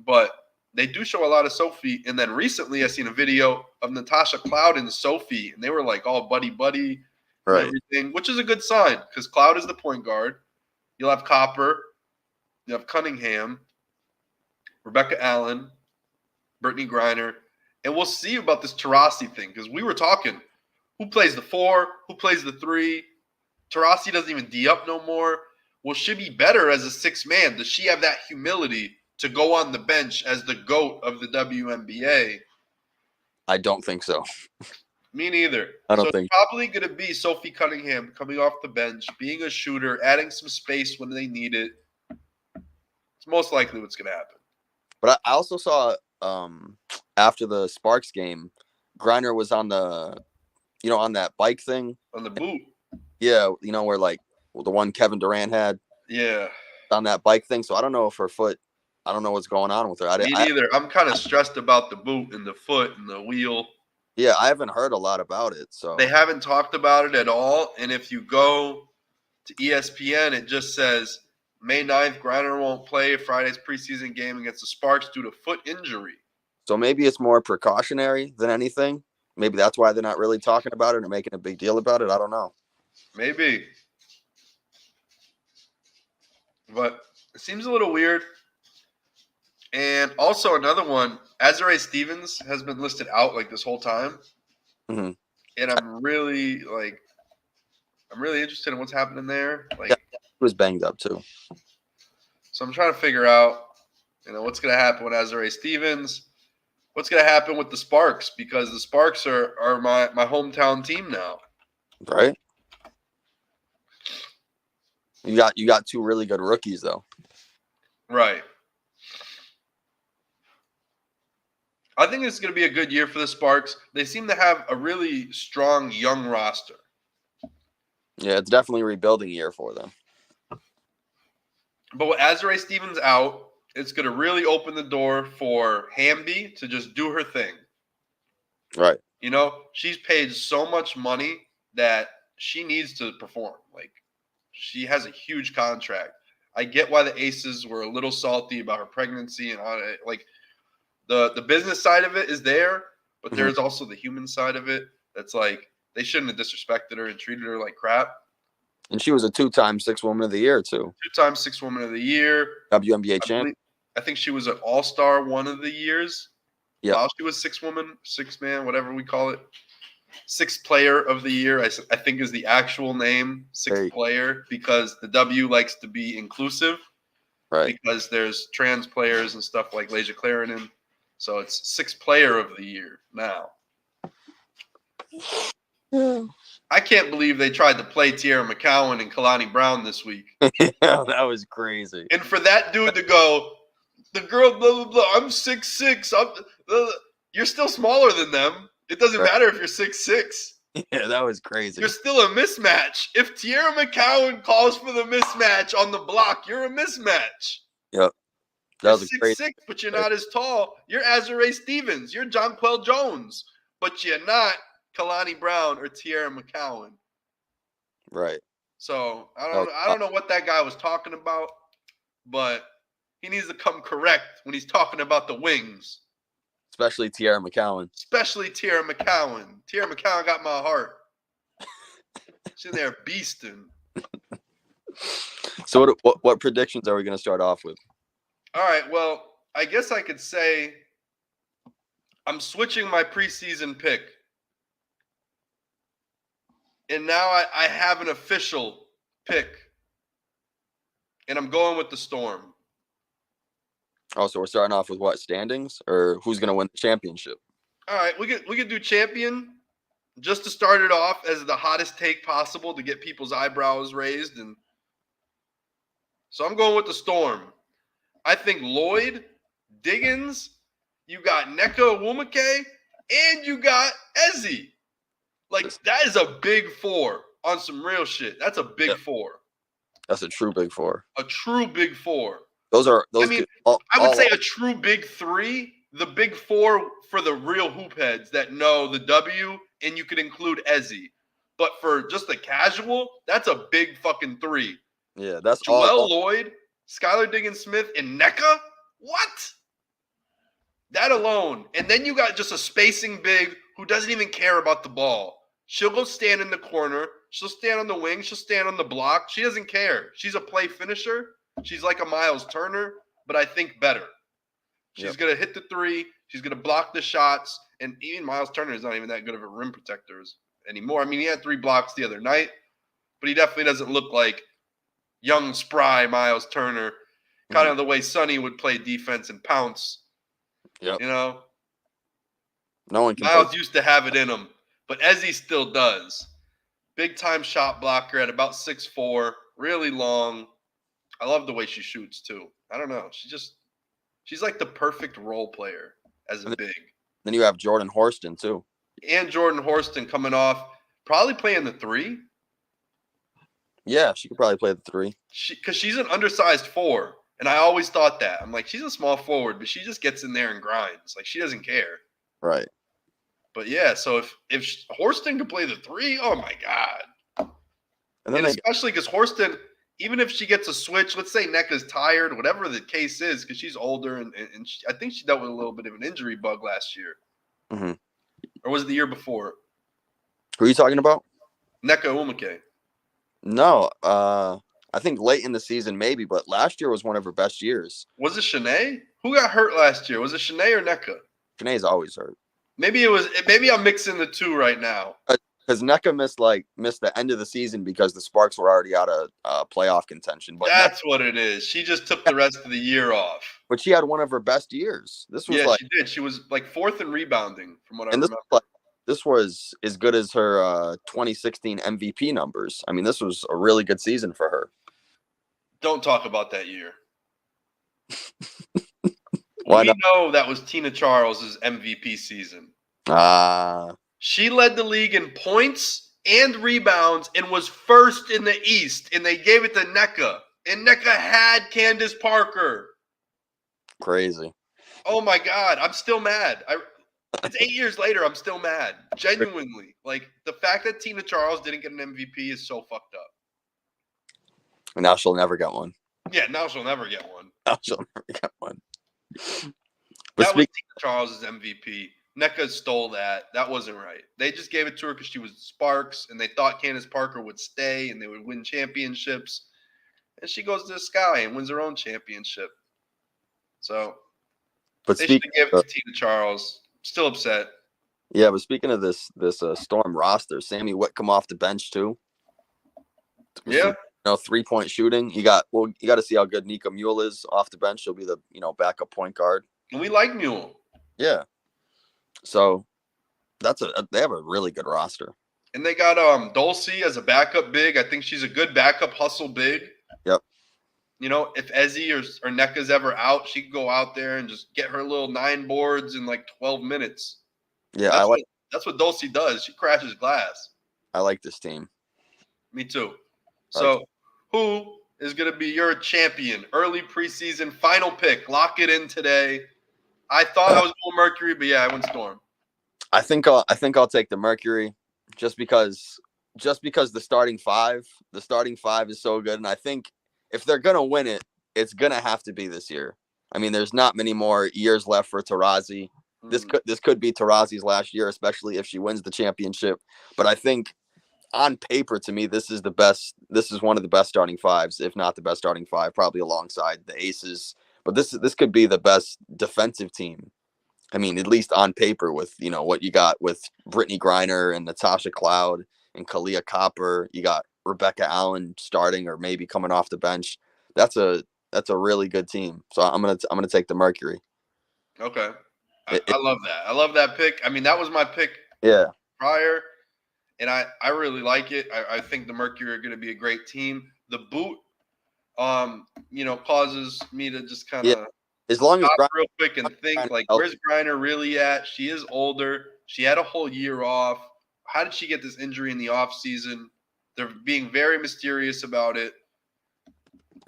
But they do show a lot of Sophie. And then recently I seen a video of Natasha Cloud and Sophie, and they were like all buddy-buddy and everything, which is a good sign because Cloud is the point guard. You'll have Copper. You have Cunningham, Rebecca Allen, Brittany Griner. And we'll see about this Taurasi thing because we were talking who plays the 4, who plays the 3. Taurasi doesn't even D up no more. Will she be better as a 6 man? Does she have that humility to go on the bench as the GOAT of the WNBA? I don't think so. Me neither. I don't So think. it's probably going to be Sophie Cunningham coming off the bench, being a shooter, adding some space when they need it. It's most likely what's going to happen. But I also saw after the Sparks game, Griner was on the, on that bike thing. On the boot. Yeah, where like the one Kevin Durant had Yeah. on that bike thing. So I don't know if her foot, I don't know what's going on with her. Me neither. I'm kind of stressed about the boot and the foot and the wheel. Yeah, I haven't heard a lot about it. So They haven't talked about it at all. And if you go to ESPN, it just says May 9th, Griner won't play Friday's preseason game against the Sparks due to foot injury. So maybe it's more precautionary than anything. Maybe that's why they're not really talking about it or making a big deal about it. I don't know. Maybe. But it seems a little weird. And also another one, Azare Stevens has been listed out like this whole time. Mm-hmm. And I'm really interested in what's happening there. Like, Yeah, he was banged up too. so I'm trying to figure out, what's going to happen with Azare Stevens. What's going to happen with the Sparks? Because the Sparks are my hometown team now. Right? You got two really good rookies though. Right. I think it's going to be a good year for the Sparks. They seem to have a really strong young roster. Yeah, it's definitely a rebuilding year for them. But with Azare Stevens out, it's going to really open the door for Hamby to just do her thing. Right. She's paid so much money that she needs to perform. Like, she has a huge contract. I get why the Aces were a little salty about her pregnancy and all that. Like, the business side of it is there, but there's also the human side of it that's like they shouldn't have disrespected her and treated her like crap. And she was a 2-time 6 Woman of the Year too. 2-time 6 Woman of the Year. WNBA champ. I think she was an All-Star one of the years. Yeah. While she was 6 woman, 6 man, whatever we call it. 6th player of the year, I think is the actual name. 6th player, because the W likes to be inclusive. Right. Because there's trans players and stuff like Lasia Clarendon. So it's 6th player of the year now. I can't believe they tried to play Tierra McCowan and Kalani Brown this week. Yeah, that was crazy. And for that dude to go, the girl, blah, blah, blah, I'm 6'6". You're still smaller than them. It doesn't matter if you're 6'6". Yeah, that was crazy. You're still a mismatch. If Tierra McCowan calls for the mismatch on the block, you're a mismatch. Yep. That was you're crazy. 6'6", but you're not as tall. You're Azare Stevens. You're Jonquel Jones. But you're not Kalani Brown or Tierra McCowan. Right. So I don't know what that guy was talking about, but he needs to come correct when he's talking about the wings. Especially Tierra McCowan. Especially Tierra McCowan. Tierra McCowan got my heart. She's in there beasting. So what predictions are we going to start off with? All right, well, I guess I could say I'm switching my preseason pick. And now I have an official pick. And I'm going with the Storm. Oh, so we're starting off with what, standings? Or who's going to win the championship? All right, we could do champion just to start it off as the hottest take possible to get people's eyebrows raised. And so I'm going with the Storm. I think Lloyd, Diggins, you got Nneka Nwumeke, and you got Ezzy. Like, that is a big four on some real shit. That's a big four. That's a true big four. A true big four. I would say a true big three. The big four for the real hoop heads that know the W, and you could include Ezzy. But for just the casual, that's a big fucking three. Yeah, that's Joelle Lloyd, Skylar Diggins-Smith, and Nneka? What? That alone. And then you got just a spacing big who doesn't even care about the ball. She'll go stand in the corner. She'll stand on the wing. She'll stand on the block. She doesn't care. She's a play finisher. She's like a Miles Turner, but I think better. She's going to hit the three. She's going to block the shots. And even Miles Turner is not even that good of a rim protector anymore. I mean, he had 3 blocks the other night, but he definitely doesn't look like young, spry Miles Turner. kind of the way Sonny would play defense and pounce. Yep. You know, No one can Miles play. used to have it in him, but Ezzy still does. Big time shot blocker at about 6'4", really long. I love the way she shoots too. I don't know. She's like the perfect role player as a big. Then you have Jordan Horston too. And Jordan Horston coming off, probably playing the 3. Yeah, she could probably play the 3. Because she's an undersized 4, and I always thought that. I'm like, she's a small forward, but she just gets in there and grinds. Like, she doesn't care. Right. But yeah, so if Horston could play the 3, oh my god. And then especially because Horston, even if she gets a switch, let's say Nneka's tired, whatever the case is, because she's older, and I think she dealt with a little bit of an injury bug last year. Mm-hmm. Or was it the year before? Who are you talking about? Nneka Umake. No, I think late in the season maybe, but last year was one of her best years. Was it Shanae? Who got hurt last year? Was it Shanae or Nneka? Shanae's always hurt. Maybe I'm mixing the two right now. Because Nneka missed the end of the season because the Sparks were already out of playoff contention. But That's what it is. She just took the rest of the year off. But she had one of her best years. This was she did. She was like 4th in rebounding from what I remember. This was as good as her 2016 MVP numbers. I mean, this was a really good season for her. Don't talk about that year. Why we not? know that was Tina Charles' MVP season. She led the league in points and rebounds and was first in the East, and they gave it to Nneka. And Nneka had Candace Parker. Crazy. Oh, my God. I'm still mad. It's 8 years later. I'm still mad. Genuinely. Like, the fact that Tina Charles didn't get an MVP is so fucked up. And now she'll never get one. Yeah, now she'll never get one. Now she'll never get one. That was Tina Charles' MVP. Nneka stole that. That wasn't right. They just gave it to her because she was Sparks, and they thought Candace Parker would stay and they would win championships. And she goes to the sky and wins her own championship. So, but they should have given it to Tina Charles. Still upset. Yeah, but speaking of this Storm roster, Sammy Whitcomb off the bench too. Yeah. 3-point shooting. You got to see how good Nika Mule is off the bench. She'll be the backup point guard. And we like Mule. Yeah. So they have a really good roster. And they got Dulcie as a backup big. I think she's a good backup hustle big. Yep. If Ezzy or Nneka's ever out, she could go out there and just get her little 9 boards in like 12 minutes. Yeah, that's what Dulcie does. She crashes glass. I like this team. Me too. So, who is going to be your champion? Early preseason final pick. Lock it in today. I thought I was going Mercury, but yeah, I went Storm. I think I'll take the Mercury just because the starting five is so good, and I think if they're gonna win it, it's gonna have to be this year. I mean, there's not many more years left for Taurasi. This could be Taurasi's last year, especially if she wins the championship. But I think on paper, to me, this is the best. This is one of the best starting fives, if not the best starting five, probably alongside the Aces. But this could be the best defensive team. I mean, at least on paper, with what you got with Brittany Griner and Natasha Cloud and Kalia Copper. You got Rebecca Allen starting or maybe coming off the bench. That's a really good team. So I'm gonna take the Mercury. Okay, I love that. I love that pick. I mean, that was my pick. Yeah. Prior, and I really like it. I think the Mercury are going to be a great team. The boot, causes me to just kind of as long as stop real quick and think like, where's Griner really at? She is older. She had a whole year off. How did she get this injury in the off season? They're being very mysterious about it.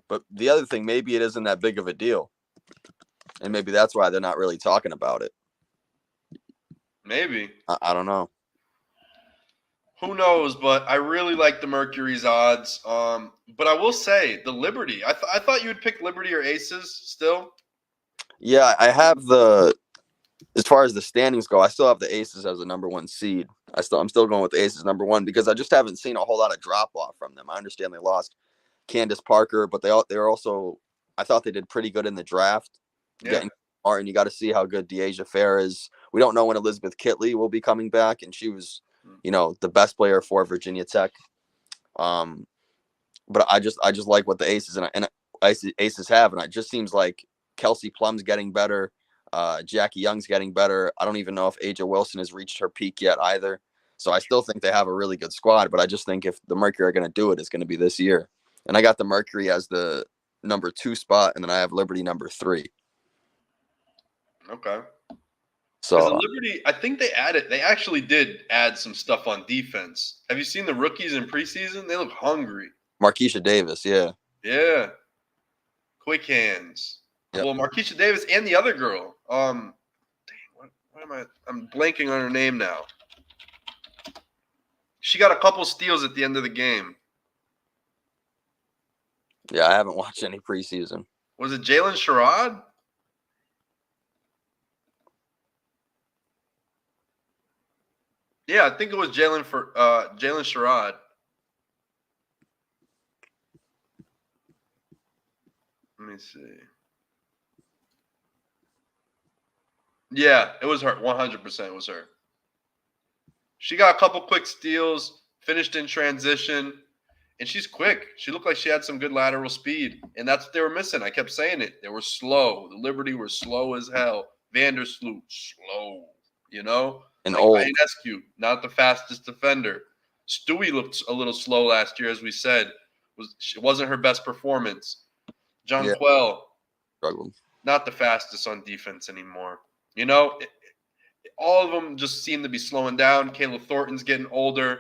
But the other thing, maybe it isn't that big of a deal. And maybe that's why they're not really talking about it. Maybe. I don't know. Who knows? But I really like the Mercury's odds. But I will say the Liberty. I thought you would pick Liberty or Aces still. Yeah, I have as far as the standings go, I still have the Aces as a number 1 seed. I'm still going with the Aces number 1 because I just haven't seen a whole lot of drop off from them. I understand they lost Candace Parker, but they were also, I thought they did pretty good in the draft. Yeah. Getting Martin, you got to see how good Deasia Fair is. We don't know when Elizabeth Kitley will be coming back, and she was, the best player for Virginia Tech. But I just like what the Aces and Aces have, and it just seems like Kelsey Plum's getting better. Jackie Young's getting better. I don't even know if Aja Wilson has reached her peak yet either. So I still think they have a really good squad, but I just think if the Mercury are going to do it, it's going to be this year. And I got the Mercury as the number 2 spot, and then I have Liberty number 3. Okay. So Because the Liberty, I think they actually did add some stuff on defense. Have you seen the rookies in preseason? They look hungry. Markeisha Davis, yeah. Yeah. Quick hands. Yep. Well, Markeisha Davis and the other girl. Dang, what am I? I'm blanking on her name now. She got a couple steals at the end of the game. Yeah, I haven't watched any preseason. Was it Jalen Sherrod? Yeah, I think it was Jalen Sherrod. Let me see. Yeah, it was her. 100% was her. She got a couple quick steals, finished in transition, and she's quick. She looked like she had some good lateral speed, and that's what they were missing. I kept saying it. They were slow. The Liberty were slow as hell. Vandersloot, slow, you know? And like old. Ionescu, not the fastest defender. Stewie looked a little slow last year, as we said. It wasn't her best performance. Jonquel, Struggled. not the fastest on defense anymore. You know, all of them just seem to be slowing down. Kayla Thornton's getting older.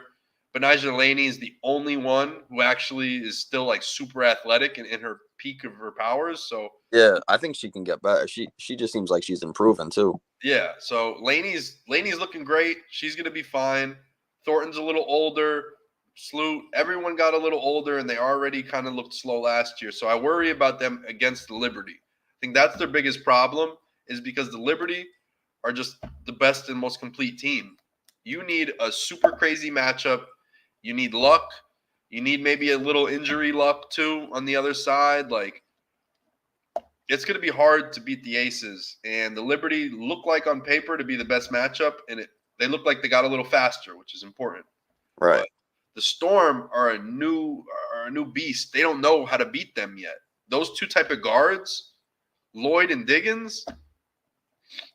Benijah Laney is the only one who actually is still like super athletic and in her peak of her powers. So yeah, I think she can get better. She just seems like she's improving too. yeah, so Laney's looking great. She's gonna be fine. Thornton's a little older. Sloot, everyone got a little older, and they already kind of looked slow last year. So I worry about them against the Liberty. I think that's their biggest problem, is because the Liberty are just the best and most complete team. You need a super crazy matchup. You need luck. You need maybe a little injury luck too on the other side. Like, it's going to be hard to beat the Aces. And the Liberty look like on paper to be the best matchup, and they look like they got a little faster, which is important. Right. But the Storm are a new beast. They don't know how to beat them yet. Those two type of guards, Lloyd and Diggins,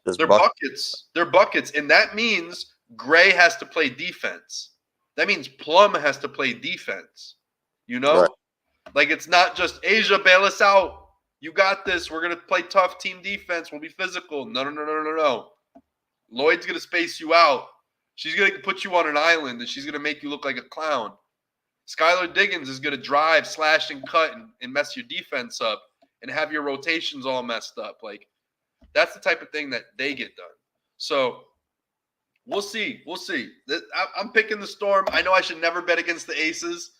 they're buckets. They're buckets. And that means Gray has to play defense. That means Plum has to play defense. You know? Right. Like, it's not just, Asia, bail us out. You got this. We're going to play tough team defense. We'll be physical. No. Lloyd's going to space you out. She's going to put you on an island, and she's going to make you look like a clown. Skylar Diggins is going to drive, slash, and cut and mess your defense up and have your rotations all messed up. Like, that's the type of thing that they get done. So we'll see. I'm picking the Storm. I know I should never bet against the Aces,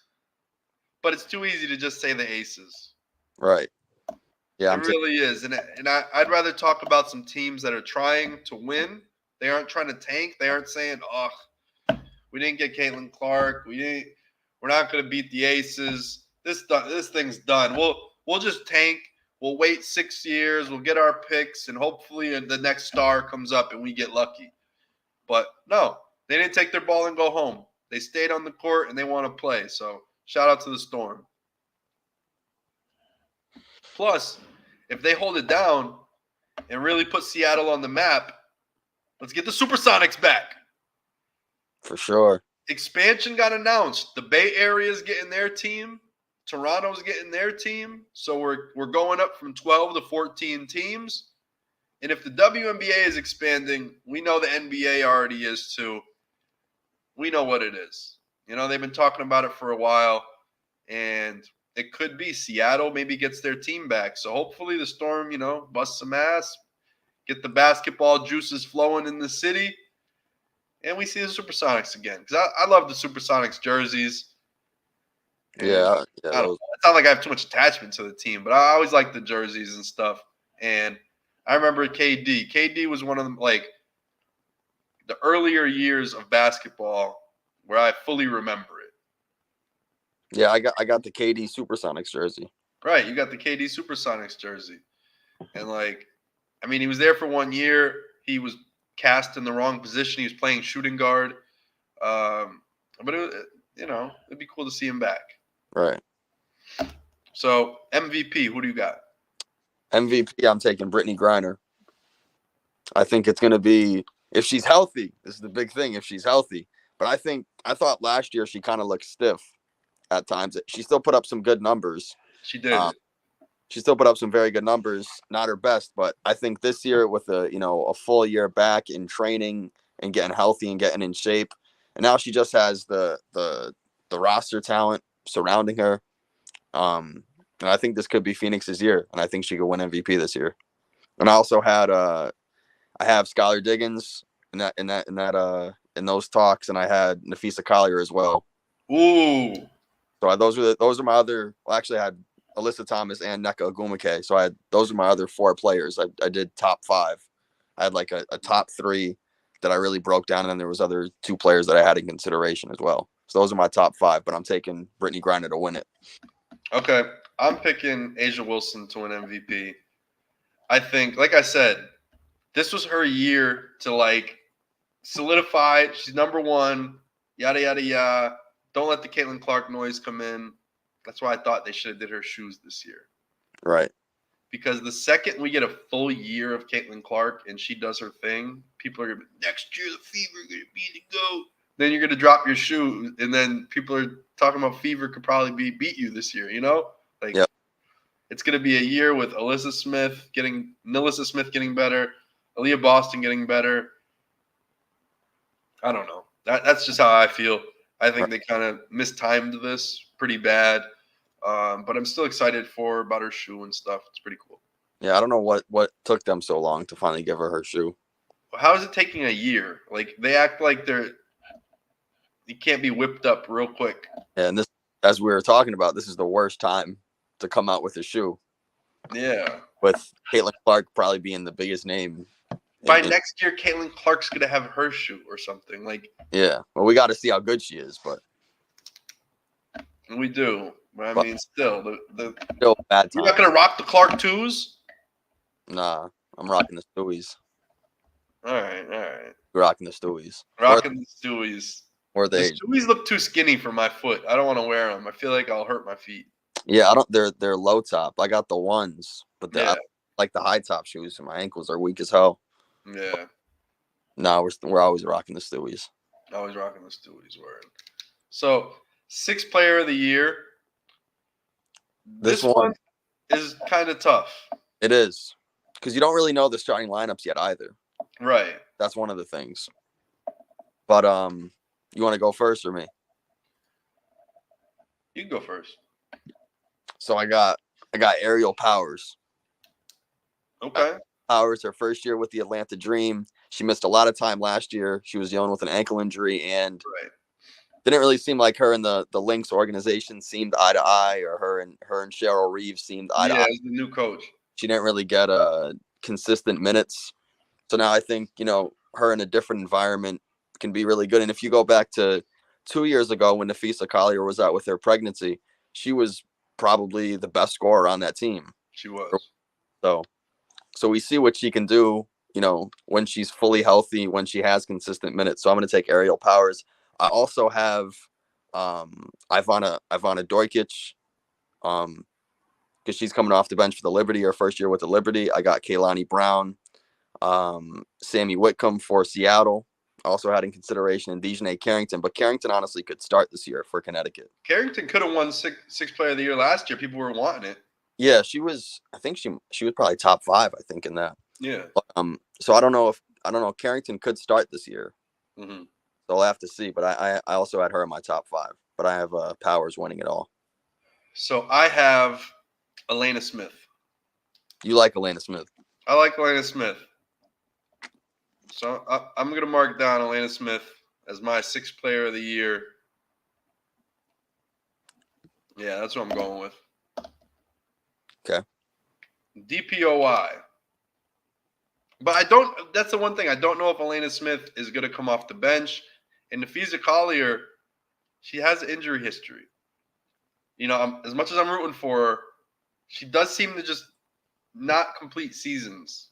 but it's too easy to just say the Aces. Right. Yeah, it really is. And I'd rather talk about some teams that are trying to win. They aren't trying to tank. They aren't saying, "Oh, we didn't get Caitlin Clark. We're not going to beat the Aces. This thing's done. We'll just tank. We'll wait 6 years. We'll get our picks, and hopefully the next star comes up and we get lucky." But no, they didn't take their ball and go home. They stayed on the court and they want to play. So shout out to the Storm. Plus, if they hold it down and really put Seattle on the map, let's get the Supersonics back. For sure. Expansion got announced. The Bay Area is getting their team. Toronto's getting their team. So we're going up from 12 to 14 teams. And if the WNBA is expanding, we know the NBA already is too. We know what it is. You know, they've been talking about it for a while. And it could be Seattle maybe gets their team back. So hopefully the Storm, bust some ass, get the basketball juices flowing in the city, and we see the Supersonics again. Because I love the Supersonics jerseys. Yeah. I don't know. It's not like I have too much attachment to the team, but I always like the jerseys and stuff. And I remember KD. KD was one of them, like, the earlier years of basketball where I fully remember it. Yeah, I got the KD Supersonics jersey. Right, you got the KD Supersonics jersey. And, he was there for 1 year. He was cast in the wrong position. He was playing shooting guard. But, it'd be cool to see him back. Right. So So MVP, who do you got? MVP, I'm taking Brittany Griner. I think it's going to be, if she's healthy, this is the big thing, if she's healthy. But I thought last year she kind of looked stiff at times. She still put up some good numbers. She did. She still put up some very good numbers, not her best, but I think this year with a full year back in training and getting healthy and getting in shape, and now she just has the roster talent surrounding her. And I think this could be Phoenix's year, and I think she could win MVP this year. And I also had I have Skylar Diggins in those talks, and I had Nafisa Collier as well. Ooh. So those are my other. Well, actually, I had Alyssa Thomas and Nneka Ogwumike. So those are my other 4 players. I did top 5. I had like a top 3 that I really broke down, and then there was other 2 players that I had in consideration as well. So those are my top 5. But I'm taking Brittany Griner to win it. Okay, I'm picking Asia Wilson to win MVP. I think, like I said, this was her year to like solidify. She's number 1. Yada yada yada. Don't let the Caitlin Clark noise come in. That's why I thought they should have did her shoes this year. Right. Because the second we get a full year of Caitlin Clark and she does her thing, people are going to be, next year the Fever going to be the GOAT. Then you're going to drop your shoe, and then people are talking about Fever could probably beat you this year, you know? Like, yep. It's going to be a year with Nilissa Smith getting better, Aaliyah Boston getting better. I don't know. That's just how I feel. I think they kind of mistimed this pretty bad. But I'm still excited about her shoe and stuff. It's pretty cool. Yeah, I don't know what took them so long to finally give her shoe. How is it taking a year? Like, they act like you can't be whipped up real quick. Yeah, and this, as we were talking about, this is the worst time to come out with a shoe. Yeah. With Caitlin Clark probably being the biggest name. By next year, Caitlin Clark's going to have her shoe or something. Like, yeah. Well, we got to see how good she is, but. We do. But I mean, still, still bad time. You're not going to rock the Clark 2s? Nah, I'm rocking the Stewies. All right. We're rocking the Stewies. Rocking the Stewies. Or the Stewies look too skinny for my foot. I don't want to wear them. I feel like I'll hurt my feet. Yeah, I don't. They're low top. I got the ones, but yeah. like the high top shoes, and my ankles are weak as hell. Yeah. No, we're always rocking the Stewies. Always rocking the Stewies. Word. So, 6th player of the year. This one is kind of tough. It is, because you don't really know the starting lineups yet either. Right. That's one of the things. But you want to go first or me? You can go first. So I got Aerial Powers. Okay. Powers, her first year with the Atlanta Dream. She missed a lot of time last year. She was dealing with an ankle injury, and didn't really seem like her and the Lynx organization seemed eye to eye, or her and Cheryl Reeves seemed eye to eye. Yeah, the new coach. She didn't really get consistent minutes. So now I think, her in a different environment can be really good. And if you go back to 2 years ago when Nafisa Collier was out with her pregnancy, she was probably the best scorer on that team. She was. So we see what she can do, when she's fully healthy, when she has consistent minutes. So I'm going to take Aerial Powers. I also have Ivana Dojkic, because she's coming off the bench for the Liberty, her first year with the Liberty. I got Kaylani Brown, Sammy Whitcomb for Seattle. Also had in consideration and Dejanay Carrington, but Carrington honestly could start this year for Connecticut. Carrington could have won sixth player of the year last year. People were wanting it. Yeah, she was. I think she was probably top 5. I think in that. Yeah. So I don't know. Carrington could start this year. Mm-hmm. So I'll have to see. But I also had her in my top 5. But I have Powers winning it all. So I have Elena Smith. You like Elena Smith? I like Elena Smith. So I'm going to mark down Elena Smith as my 6th player of the year. Yeah, that's what I'm going with. Okay. DPOI. But that's the one thing. I don't know if Elena Smith is going to come off the bench. And Nafisa Collier, she has injury history. As much as I'm rooting for her, she does seem to just not complete seasons.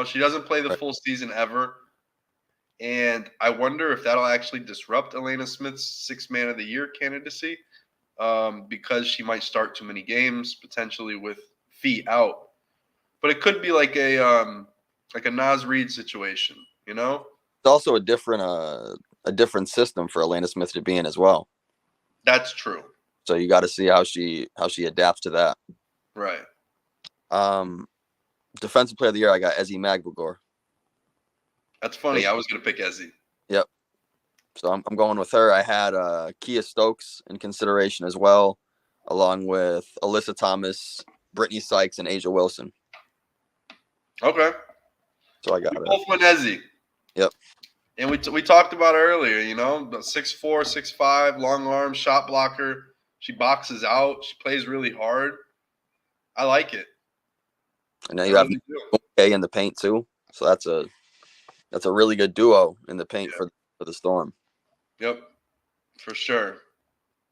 She doesn't play the full season ever. And I wonder if that'll actually disrupt Elena Smith's 6th man of the year candidacy. because she might start too many games, potentially with feet out. But it could be like a Naz Reid situation, you know? It's also a different system for Elena Smith to be in as well. That's true. So you got to see how she adapts to that. Right. Defensive player of the year, I got Ezzy Magbagor. That's funny. I was gonna pick Ezzy. Yep. So I'm going with her. I had Kia Stokes in consideration as well, along with Alyssa Thomas, Brittany Sykes, and Asia Wilson. Okay. So I got We it. both went Ezzy. Yep. And we talked about it earlier, you know, 6'4", 6'5", long arm, shot blocker. She boxes out. She plays really hard. I like it. And then you have really do. K in the paint too. So that's a really good duo in the paint Yeah. for the Storm. Yep, for sure.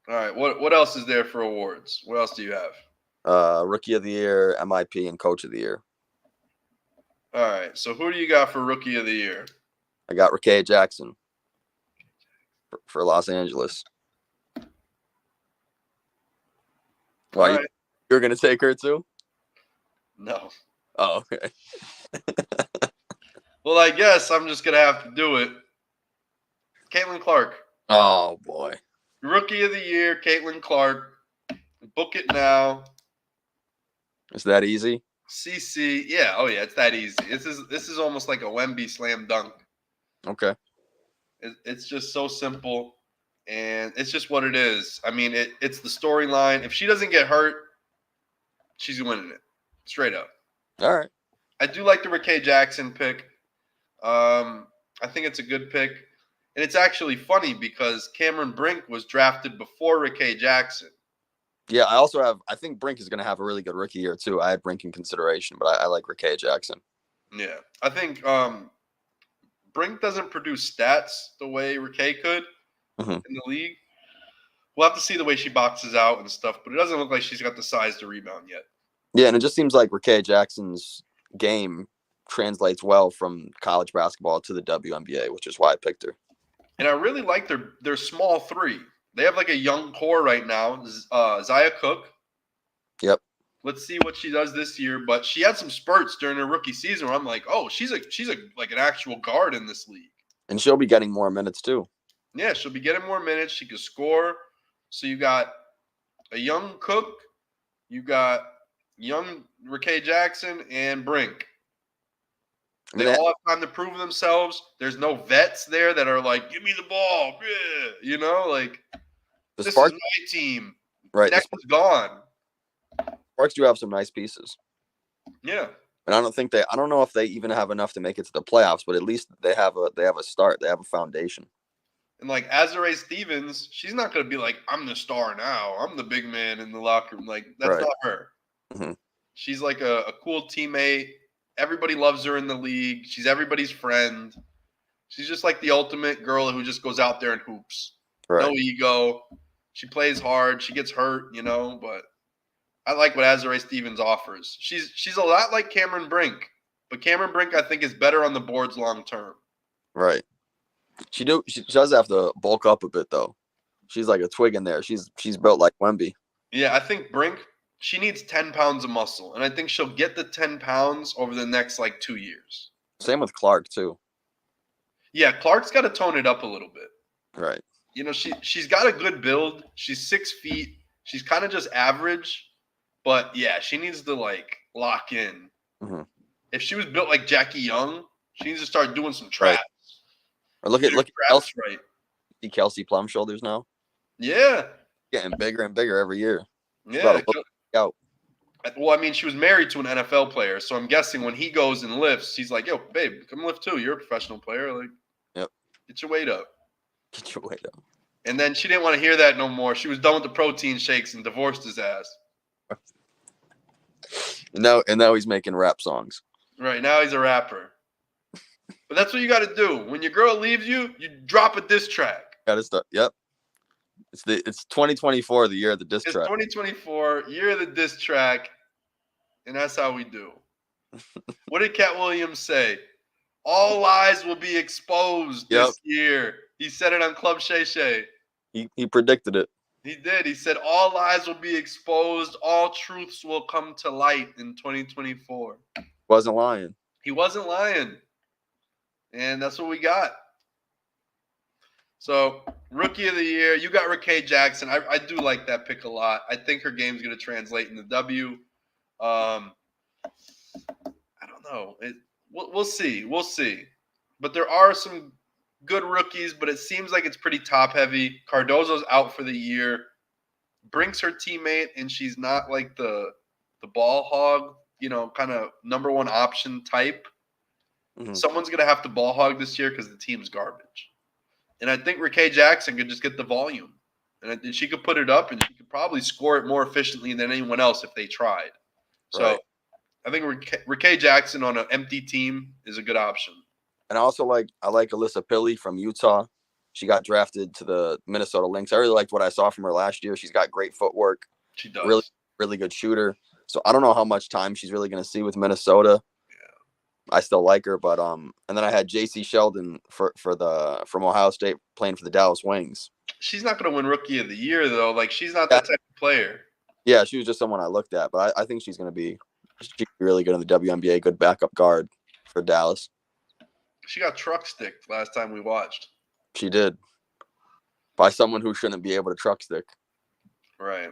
All right, what else is there for awards? What else do you have? Rookie of the Year, MIP, and Coach of the Year. All right, so who do you got for Rookie of the Year? I got Rickea Jackson for Los Angeles. Why All right. you're gonna take her too? No. Oh, okay. Well, I guess I'm just going to have to do it. Caitlin Clark. Oh boy. Rookie of the Year, Caitlin Clark. Book it now. Is that easy? CC. Yeah, oh yeah, it's that easy. This is almost like a Wemby slam dunk. Okay. It's just so simple, and it's just what it is. I mean, it's the storyline. If she doesn't get hurt, she's winning it. Straight up. All right. I do like the Rickea Jackson pick. I think it's a good pick. And it's actually funny because Cameron Brink was drafted before Rickea Jackson. Yeah, I think Brink is going to have a really good rookie year too. I had Brink in consideration, but I like Rickea Jackson. Yeah. I think Brink doesn't produce stats the way Rickea could in the league. We'll have to see the way she boxes out and stuff, but it doesn't look like she's got the size to rebound yet. Yeah, and it just seems like Rickea Jackson's game translates well from college basketball to the WNBA, which is why I picked her. And I really like their small three. They have like a young core right now. Zaya Cook. Yep. Let's see what she does this year. But she had some spurts during her rookie season where I'm like, oh, she's like an actual guard in this league. And she'll be getting more minutes too. Yeah, she'll be getting more minutes. She can score. So you got a young Cook, you got young Rickea Jackson and Brink. They all have time to prove themselves. There's no vets there that are like, give me the ball. Yeah. You know, like, this is my team. Right. Next is gone. Sparks do have some nice pieces. Yeah. And I don't know if they even have enough to make it to the playoffs, but at least they have a start. They have a foundation. And like Azurá Stevens, she's not going to be like, I'm the star now. I'm the big man in the locker room. Like, that's not her. Mm-hmm. She's like a cool teammate. Everybody loves her in the league. She's everybody's friend. She's just like the ultimate girl who just goes out there and hoops. Right. No ego. She plays hard. She gets hurt, you know, but I like what Azurá Stevens offers. She's a lot like Cameron Brink, but Cameron Brink I think is better on the boards long term. Right. She does have to bulk up a bit though. She's like a twig in there. She's built like Wemby. Yeah, I think Brink, she needs 10 pounds of muscle, and I think she'll get the 10 pounds over the next, 2 years. Same with Clark, too. Yeah, Clark's got to tone it up a little bit. Right. You know, she's got a good build. She's 6 feet. She's kind of just average. But, yeah, she needs to, lock in. Mm-hmm. If she was built like Jackie Young, she needs to start doing some traps. Or look at Kelsey. Right. See Kelsey Plum shoulders now? Yeah. Getting bigger and bigger every year. Yeah. Out. Well, I mean, she was married to an NFL player, so I'm guessing when he goes and lifts, he's like, yo, babe, come lift too. You're a professional player. Yep. Get your weight up. Get your weight up. And then she didn't want to hear that no more. She was done with the protein shakes and divorced his ass. And now he's making rap songs. Right, now he's a rapper. But that's what you got to do. When your girl leaves you, you drop a diss track. Got to start. Yep. It's 2024, the year of the diss track. It's 2024, year of the diss track, and that's how we do. What did Cat Williams say? All lies will be exposed this year. He said it on Club Shay Shay. He predicted it. He did. He said all lies will be exposed, all truths will come to light in 2024. Wasn't lying. He wasn't lying. And that's what we got. So, rookie of the year, you got Rickey Jackson. I do like that pick a lot. I think her game's going to translate in the W. I don't know. We'll see. We'll see. But there are some good rookies, but it seems like it's pretty top-heavy. Cardozo's out for the year. Brinks her teammate, and she's not like the ball hog, kind of number one option type. Mhm. Someone's going to have to ball hog this year because the team's garbage. And I think Rickey Jackson could just get the volume. And she could put it up, and she could probably score it more efficiently than anyone else if they tried. So Right. I think Rickey Jackson on an empty team is a good option. And I like Alyssa Pilley from Utah. She got drafted to the Minnesota Lynx. I really liked what I saw from her last year. She's got great footwork. She does. Really, really good shooter. So I don't know how much time she's really going to see with Minnesota. I still like her, but and then I had J.C. Sheldon from Ohio State playing for the Dallas Wings. She's not going to win Rookie of the Year though. Like she's not that type of player. Yeah, she was just someone I looked at, but I think she's really good in the WNBA. Good backup guard for Dallas. She got truck sticked last time we watched. She did by someone who shouldn't be able to truck stick. Right.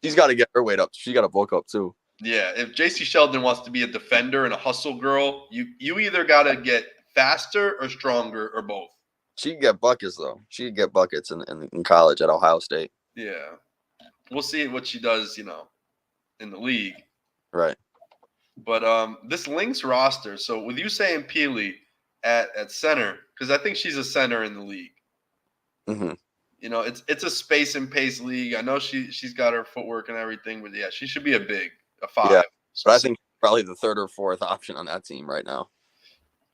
She's got to get her weight up. She got to bulk up too. Yeah, if J.C. Sheldon wants to be a defender and a hustle girl, you either got to get faster or stronger or both. She can get buckets, though. She can get buckets in college at Ohio State. Yeah. We'll see what she does, in the league. Right. But this Lynx roster, so with you saying Peely at center, because I think she's a center in the league. Mm-hmm. It's a space and pace league. I know she's got her footwork and everything, but yeah, she should be a 5. Yeah, but I think probably the third or fourth option on that team right now.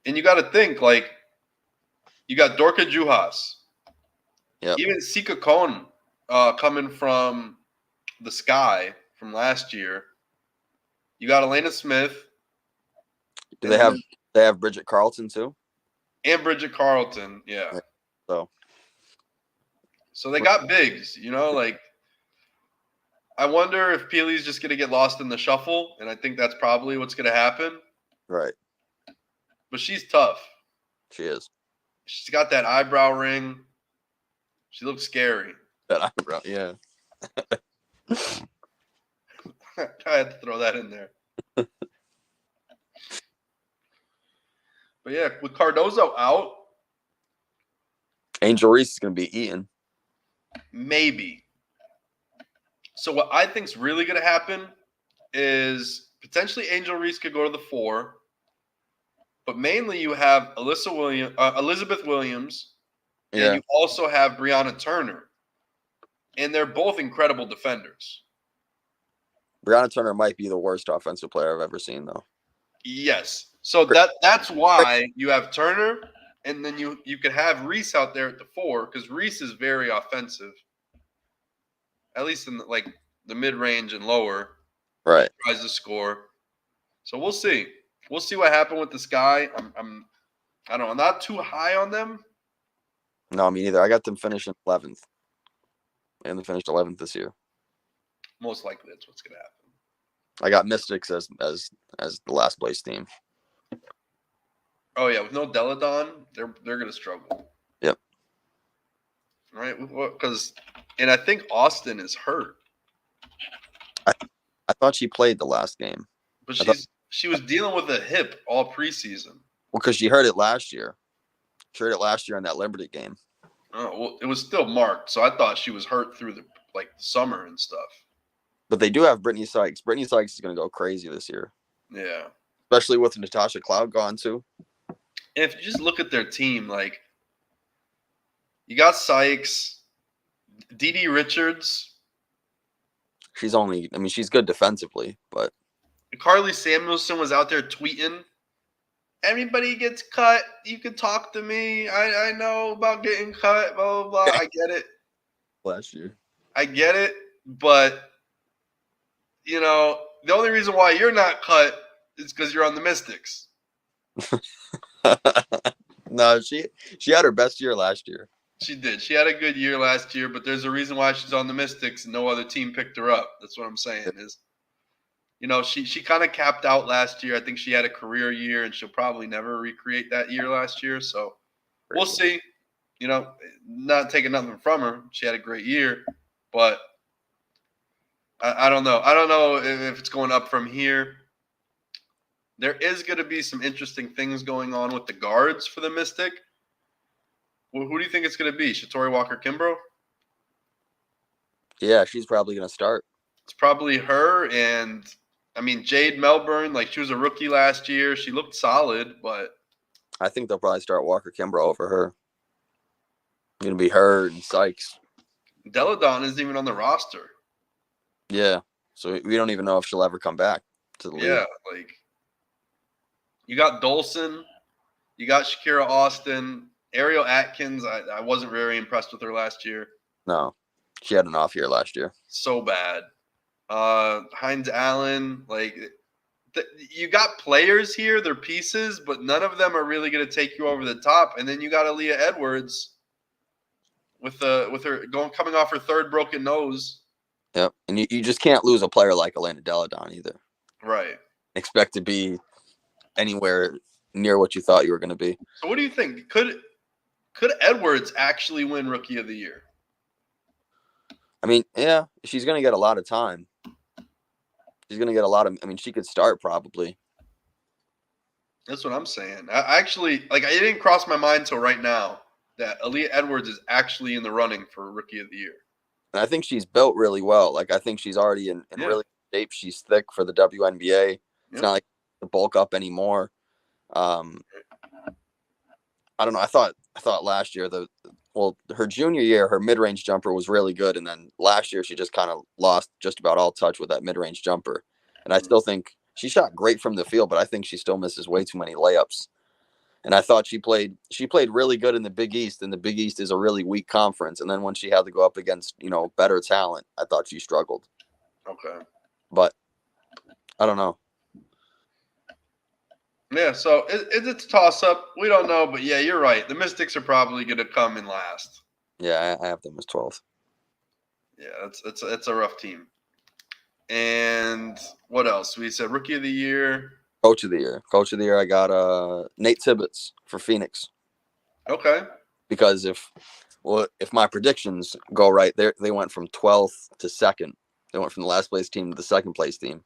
And you got to think, like, you got Dorka Juhas. Yeah. Even Sika Kohn coming from the Sky from last year. You got Elena Smith. Do they have Bridget Carlton too? And Bridget Carlton, yeah. So they got bigs, like I wonder if Peely's just going to get lost in the shuffle, and I think that's probably what's going to happen. Right. But she's tough. She is. She's got that eyebrow ring. She looks scary. That eyebrow, yeah. I had to throw that in there. But yeah, with Cardozo out, Angel Reese is going to be eaten. Maybe. So what I think is really going to happen is potentially Angel Reese could go to the 4, but mainly you have Elizabeth Williams, and you also have Brianna Turner, and they're both incredible defenders. Brianna Turner might be the worst offensive player I've ever seen, though. Yes. So that's why you have Turner, and then you could have Reese out there at the 4 because Reese is very offensive. At least in the mid-range and lower. Right. Tries to score. So we'll see. We'll see what happened with the Sky. I don't know. I'm not too high on them. No, me neither. I got them finishing 11th. And they finished 11th this year. Most likely that's what's going to happen. I got Mystics as the last place team. Oh yeah, with no Deladon, they're going to struggle. Yep. Right? And I think Austin is hurt. I thought she played the last game. But she was dealing with a hip all preseason. Well, because she hurt it last year. She hurt it last year in that Liberty game. Oh, well, it was still marked, so I thought she was hurt through the summer and stuff. But they do have Brittany Sykes. Brittany Sykes is going to go crazy this year. Yeah. Especially with Natasha Cloud gone too. And if you just look at their team, you got Sykes, Dee Richards. She's good defensively, but Carly Samuelson was out there tweeting, everybody gets cut. You can talk to me. I know about getting cut, blah, blah, blah. I get it. Last year. I get it, but, the only reason why you're not cut is because you're on the Mystics. No, she had her best year last year. She did. She had a good year last year, but there's a reason why she's on the Mystics and no other team picked her up. That's what I'm saying is, she kind of capped out last year. I think she had a career year, and she'll probably never recreate that year last year. So we'll see. Not taking nothing from her. She had a great year, but I don't know. I don't know if it's going up from here. There is going to be some interesting things going on with the guards for the Mystic. Well, who do you think it's going to be? Shatori Walker-Kimbrough? Yeah, she's probably going to start. It's probably her. And, Jade Melbourne, she was a rookie last year. She looked solid, but I think they'll probably start Walker-Kimbrough over her. Going to be her and Sykes. Deladon isn't even on the roster. Yeah, so we don't even know if she'll ever come back to the league. Yeah, you got Dolson, you got Shakira Austin, Ariel Atkins. I wasn't very impressed with her last year. No, she had an off year last year. So bad. Hines Allen, you got players here, they're pieces, but none of them are really going to take you over the top. And then you got Aaliyah Edwards with her coming off her third broken nose. Yep, and you just can't lose a player like Elena Deladon either. Right. Expect to be anywhere near what you thought you were going to be. So what do you think? Could Edwards actually win Rookie of the Year? Yeah, she's going to get a lot of time. She's going to get a lot of. She could start probably. That's what I'm saying. I actually it didn't cross my mind till right now that Aaliyah Edwards is actually in the running for Rookie of the Year. And I think she's built really well. I think she's already in really good shape. She's thick for the WNBA. It's not like the bulk up anymore. I don't know. I thought last year her junior year, her mid-range jumper was really good, and then last year she just kind of lost just about all touch with that mid-range jumper. And I still think she shot great from the field, but I think she still misses way too many layups. And I thought she played really good in the Big East, and the Big East is a really weak conference. And then when she had to go up against, better talent, I thought she struggled. Okay. But I don't know. Yeah, so it's a toss-up. We don't know, but yeah, you're right. The Mystics are probably going to come in last. Yeah, I have them as 12th. Yeah, it's a rough team. And what else? We said Rookie of the Year. Coach of the Year, I got Nate Tibbetts for Phoenix. Okay. Because if my predictions go right, they went from 12th to 2nd. They went from the last place team to the second place team.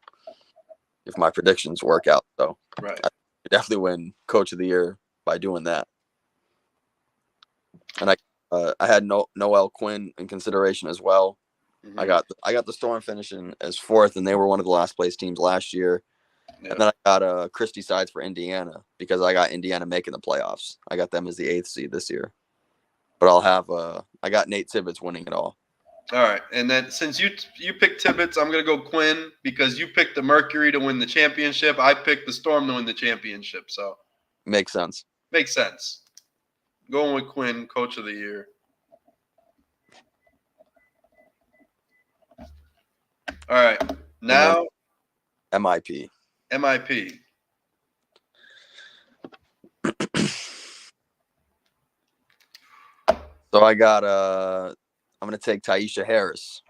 If my predictions work out, so right, I definitely win Coach of the Year by doing that. And I had Noelle Quinn in consideration as well. Mm-hmm. I got the Storm finishing as 4th, and they were one of the last place teams last year. Yeah. And then I got Christy Sides for Indiana because I got Indiana making the playoffs. I got them as the 8th seed this year. But I got Nate Tibbetts winning it all. All right. And then since you picked Tibbetts, I'm going to go Quinn because you picked the Mercury to win the championship. I picked the Storm to win the championship. So makes sense. Makes sense. Going with Quinn, Coach of the Year. All right. Now MIP. So I got I'm going to take Taisha Harris.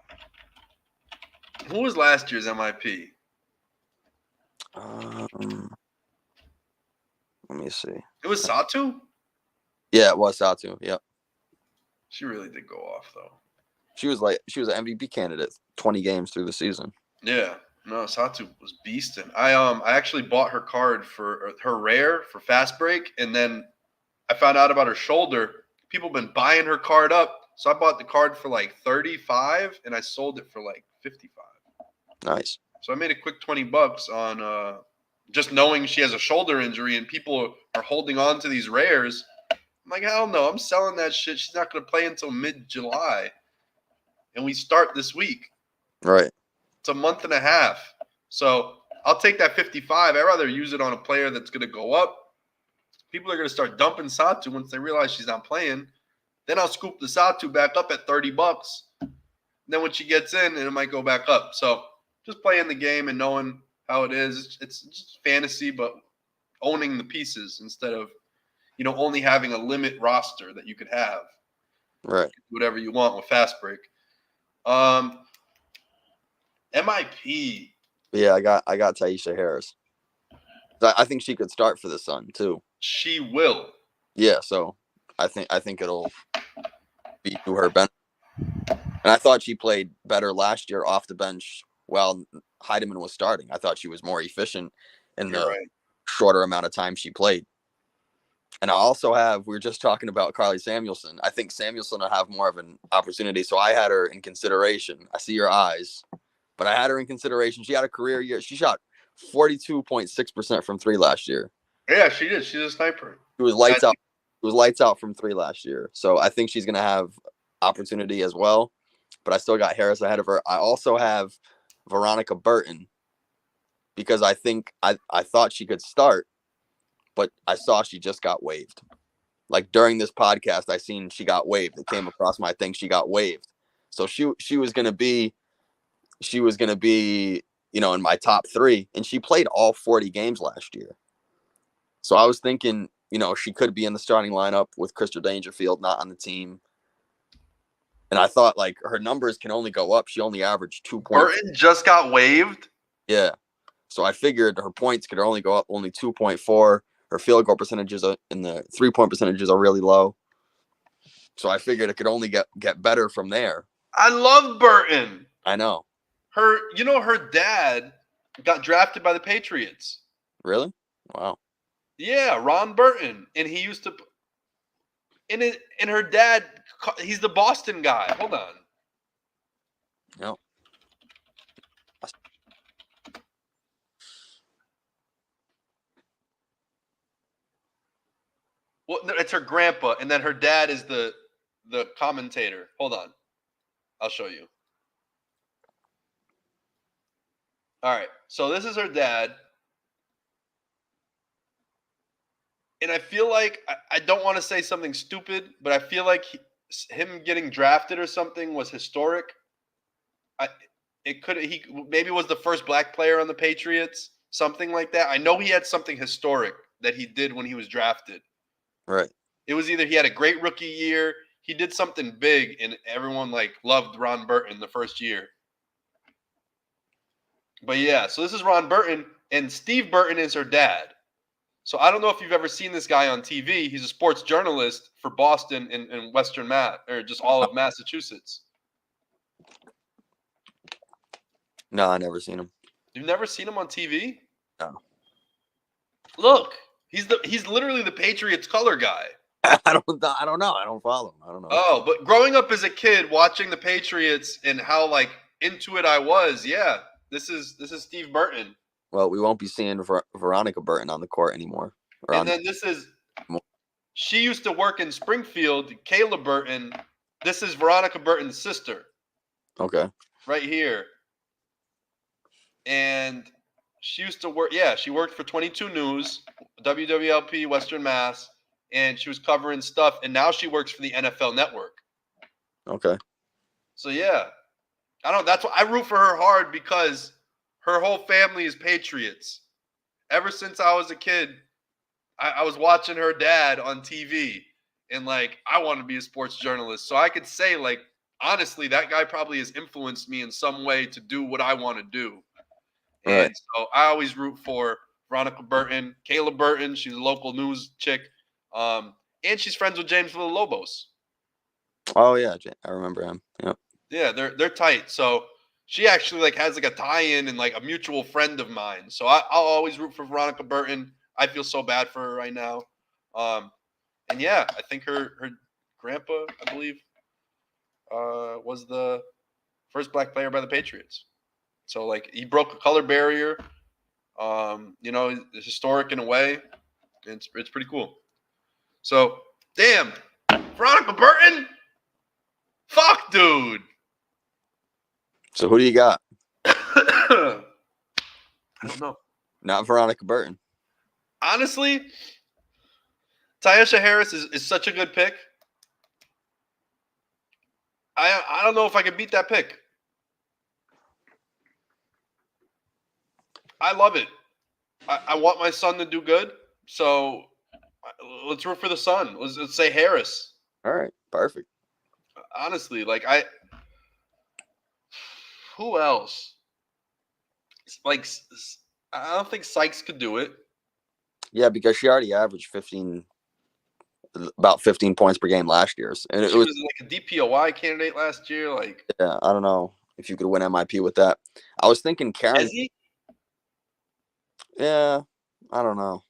Who was last year's MIP? Let me see. It was Satu? Yeah, it was Satu. Yep. She really did go off though. She was an MVP candidate 20 games through the season. Yeah. No, Satu was beasting. I actually bought her card for her rare for Fast Break, and then I found out about her shoulder. People have been buying her card up, so I bought the card for like $35, and I sold it for like $55. Nice. So I made a quick $20 on just knowing she has a shoulder injury, and people are holding on to these rares. I'm like, hell no, I'm selling that shit. She's not going to play until mid-July, and we start this week. Right. It's a month and a half. So I'll take that 55. I'd rather use it on a player that's going to go up. People are going to start dumping Satu once they realize she's not playing. Then I'll scoop the Satu back up at $30. Then when she gets in, it might go back up. So just playing the game and knowing how it is. It's just fantasy, but owning the pieces instead of, only having a limit roster that you could have. Right. Whatever you want with fast break. MIP. Yeah, I got Taisha Harris. I think she could start for the Sun too. She will. Yeah, so I think it'll be to her benefit. And I thought she played better last year off the bench while Heidemann was starting. I thought she was more efficient in You're the right. shorter amount of time she played. And I also have, we were just talking about Carly Samuelson. I think Samuelson will have more of an opportunity. So I had her in consideration. I see your eyes, but I had her in consideration. She had a career year. She shot 42.6% from three last year. Yeah, she did. She's a sniper. She was lights out. It was lights out from three last year. So I think she's going to have opportunity as well. But I still got Harris ahead of her. I also have Veronica Burton because I think I thought she could start, but I saw she just got waived. Like during this podcast, I seen she got waived. It came across my thing. She got waived. So she was going to be, in my top three, and she played all 40 games last year. So I was thinking, she could be in the starting lineup with Krista Dangerfield not on the team. And I thought, like, her numbers can only go up. She only averaged 2 points. Burton just got waived? Yeah. So I figured her points could only go up only 2.4. Her field goal percentages and the 3-point percentages are really low. So I figured it could only get better from there. I love Burton. I know. Her dad got drafted by the Patriots. Really? Wow. Yeah, Ron Burton. And he used to and her dad, he's the Boston guy. Hold on. No. Well, no, it's her grandpa, and then her dad is the commentator. Hold on. I'll show you. All right. So this is her dad. And I feel like I don't want to say something stupid, but I feel like him getting drafted or something was historic. He maybe was the first black player on the Patriots, something like that. I know he had something historic that he did when he was drafted. Right. It was either he had a great rookie year, he did something big, and everyone loved Ron Burton the first year. But yeah, so this is Ron Burton, and Steve Burton is her dad. So I don't know if you've ever seen this guy on TV. He's a sports journalist for Boston and Western Mass, or just all of Massachusetts. No, I never seen him. You've never seen him on TV? No. Look, he's literally the Patriots color guy. I don't know. I don't follow him. I don't know. Oh, but growing up as a kid, watching the Patriots and how into it I was, yeah. This is Steve Burton. Well, we won't be seeing Veronica Burton on the court anymore. And then she used to work in Springfield, Kayla Burton. This is Veronica Burton's sister. Okay. Right here. And she used to work, she worked for 22 News, WWLP, Western Mass, and she was covering stuff. And now she works for the NFL Network. Okay. So, yeah. That's why I root for her hard, because her whole family is Patriots. Ever since I was a kid, I was watching her dad on TV, and I want to be a sports journalist. So I could say, honestly, that guy probably has influenced me in some way to do what I want to do. Right. And so I always root for Veronica Burton, Kayla Burton. She's a local news chick. And she's friends with James Villalobos. Oh yeah, I remember him. Yep. Yeah, they're tight. So she actually has a tie-in and a mutual friend of mine. So I'll always root for Veronica Burton. I feel so bad for her right now. And yeah, I think her grandpa, I believe, was the first black player by the Patriots. So he broke a color barrier. It's historic in a way. It's pretty cool. So damn, Veronica Burton. Fuck, dude. So who do you got? I don't know. Not Veronica Burton. Honestly, Taisha Harris is such a good pick. I don't know if I can beat that pick. I love it. I want my son to do good. So let's root for the son. Let's say Harris. All right. Perfect. Honestly, like who else? Like, I don't think Sykes could do it. Yeah, because she already averaged about 15 points per game last year, and She was like a DPOY candidate last year. Like, yeah, I don't know if you could win MIP with that. I was thinking Karen. Ezzy? Yeah, I don't know.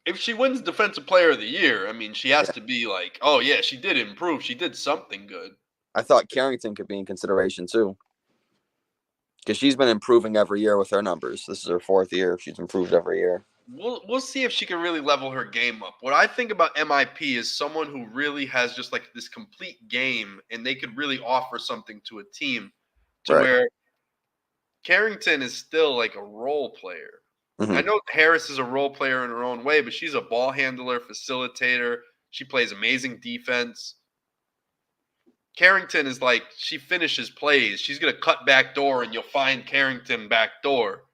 If she wins Defensive Player of the Year, I mean, she has Yeah. to be like, oh yeah, she did improve. She did something good. I thought Carrington could be in consideration too, because she's been improving every year with her numbers. This is her 4th year. She's improved every year. We'll see if she can really level her game up. What I think about MIP is someone who really has just like this complete game, and they could really offer something to a team, to Right. where Carrington is still like a role player. Mhm. I know Harris is a role player in her own way, but she's a ball handler, facilitator. She plays amazing defense. Carrington is like, she finishes plays. She's going to cut back door, and you'll find Carrington back door.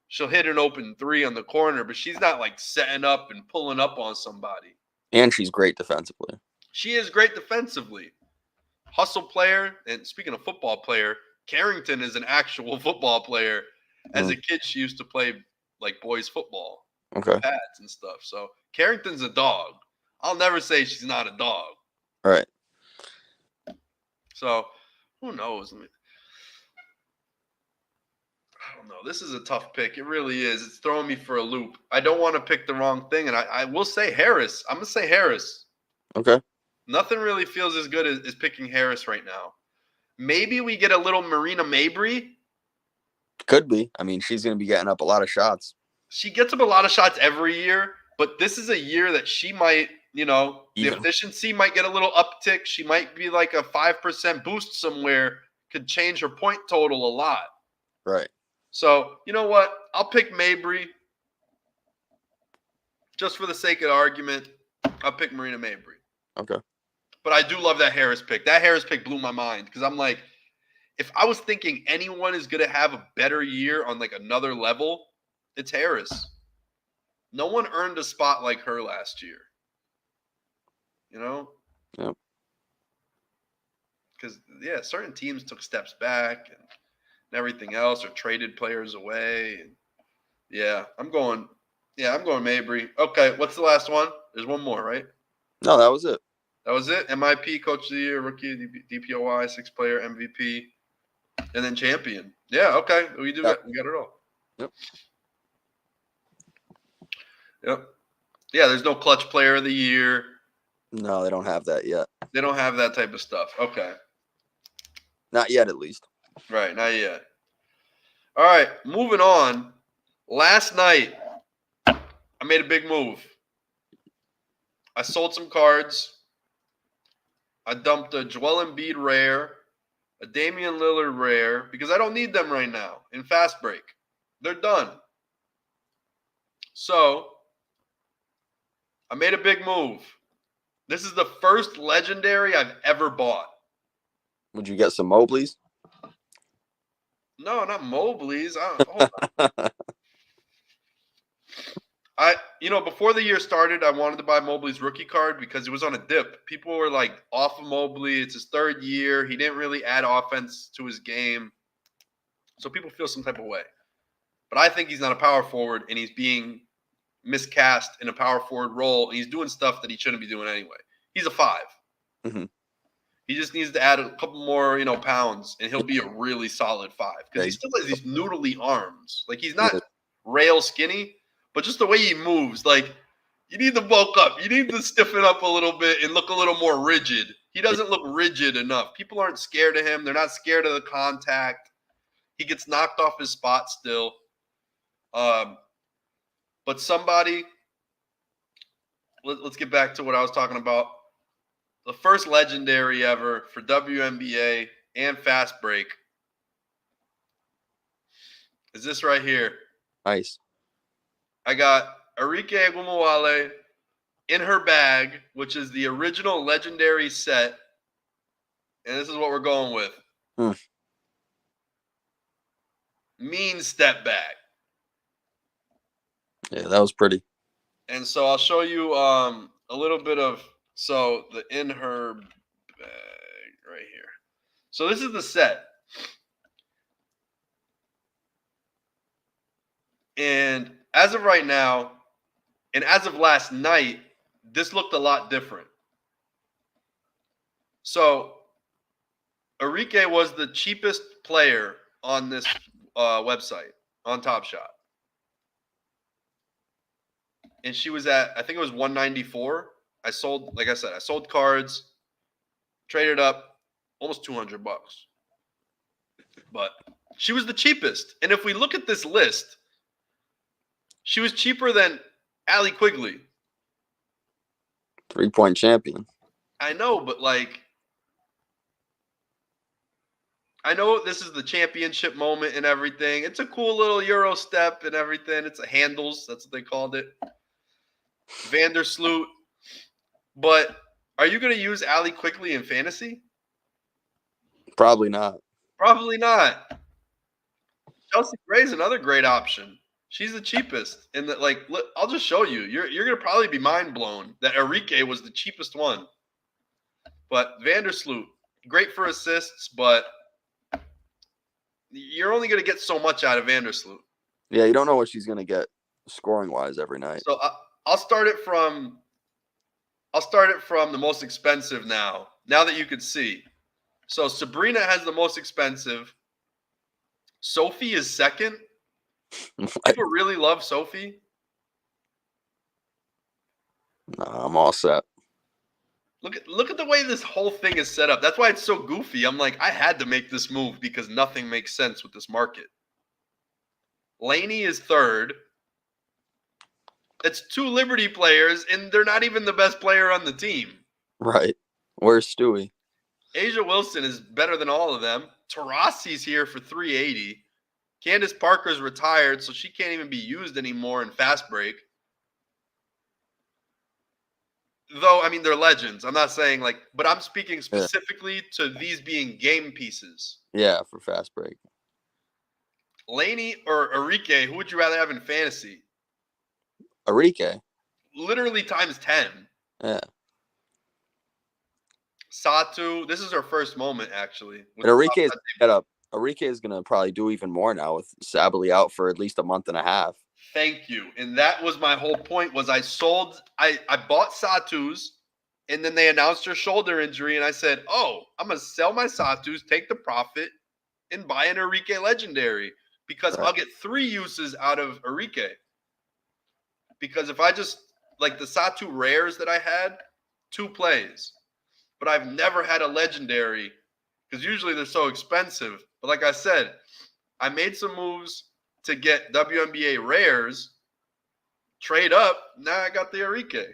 She'll hit an open 3 on the corner, but she's not like setting up and pulling up on somebody. And she's great defensively. She is great defensively. Hustle player, and speaking of football player, Carrington is an actual football player. As a kid, she used to play like boys football, Okay. pads and stuff. So Carrington's a dog. I'll never say she's not a dog. All right. So who knows? I don't know. This is a tough pick. It really is. It's throwing me for a loop. I don't want to pick the wrong thing, and I will say Harris. I'm going to say Harris. Okay. Nothing really feels as good as picking Harris right now. Maybe we get a little Marina Mabry. Could be. I mean, she's going to be getting up a lot of shots. She gets up a lot of shots every year, but this is a year that she might, the efficiency might get a little uptick. She might be like a 5% boost somewhere. Could change her point total a lot. Right. So, you know what? I'll pick Mabry. Just for the sake of argument, I'll pick Marina Mabry. Okay. But I do love that Harris pick. That Harris pick blew my mind because I'm like, if I was thinking anyone is going to have a better year on like another level, it's Harris. No one earned a spot like her last year. You know? Yep. Because, yeah, certain teams took steps back and everything else, or traded players away. And I'm going Mabry. Okay, what's the last one? There's one more, right? No, that was it. That was it. MIP, Coach of the Year, Rookie, DPOY, 6th player, MVP, and then champion. Yeah, okay. We got it all. Yep. Yeah, there's no clutch player of the year. No, they don't have that yet. They don't have that type of stuff. Okay. Not yet, at least. Right, not yet. All right, moving on. Last night, I made a big move. I sold some cards. I dumped a Joel Embiid rare, a Damian Lillard rare, because I don't need them right now in Fast Break. They're done. So, I made a big move. This is the first legendary I've ever bought. Would you get some Mobleys? No, not Mobley's. Hold on. Before the year started, I wanted to buy Mobley's rookie card because it was on a dip. People were like off of Mobley. It's his 3rd year. He didn't really add offense to his game. So people feel some type of way. But I think he's not a power forward, and he's being miscast in a power forward role, and he's doing stuff that he shouldn't be doing anyway. He's a 5. Mm-hmm. He just needs to add a couple more, pounds, and he'll be a really solid 5. Because he still has these noodly arms. Like, he's not rail skinny, but just the way he moves, like, you need to bulk up. You need to stiffen up a little bit and look a little more rigid. He doesn't look rigid enough. People aren't scared of him. They're not scared of the contact. He gets knocked off his spot still. But somebody, let's get back to what I was talking about. The first legendary ever for WNBA and Fast Break is this right here. Nice. I got Arike Egunmowale in her bag, which is the original legendary set. And this is what we're going with. Mean step back. Yeah, that was pretty. And so I'll show you a little bit of the in her bag right here. So this is the set. And as of right now, and as of last night, this looked a lot different. So Enrique was the cheapest player on this website, on Top Shot. And she was at, I think it was 194. I sold, like I said, I sold cards, traded up almost $200. But she was the cheapest. And if we look at this list, she was cheaper than Allie Quigley. 3-point champion. I know, but like, I know this is the championship moment and everything. It's a cool little Euro step and everything. It's a handles. That's what they called it. Vandersloot. But are you going to use Allie Quigley in fantasy? Probably not. Probably not. Chelsea Gray's another great option. She's the cheapest. And look, I'll just show you. You're going to probably be mind blown that Enrique was the cheapest one. But Vandersloot, great for assists, but you're only going to get so much out of Vandersloot. Yeah, you don't know what she's going to get scoring-wise every night. So I'll start it from the most expensive now that you could see. So Sabrina has the most expensive. Sophie is second. People really love Sophie. Nah, I'm all set. Look at the way this whole thing is set up. That's why it's so goofy. I'm like, I had to make this move because nothing makes sense with this market. Laney is third. It's two Liberty players, and they're not even the best player on the team. Right. Where's Stewie? Asia Wilson is better than all of them. Tarassi's here for 380. Candace Parker's retired, so she can't even be used anymore in fast break. Though, I mean, they're legends. I'm not saying but I'm speaking specifically to these being game pieces. Yeah, for fast break. Laney or Enrique, who would you rather have in fantasy? Enrique. Literally times 10. Yeah. Satu, this is her first moment, actually. And Enrique is going to probably do even more now with Sabally out for at least a month and a half. Thank you. And that was my whole point was I bought Satu's, and then they announced her shoulder injury, and I said, oh, I'm going to sell my Satu's, take the profit, and buy an Enrique Legendary because I'll get 3 uses out of Enrique. Because if I just, the Satu rares that I had, 2 plays. But I've never had a Legendary because usually they're so expensive. But like I said, I made some moves to get WNBA rares, trade up. Now I got the Enrique.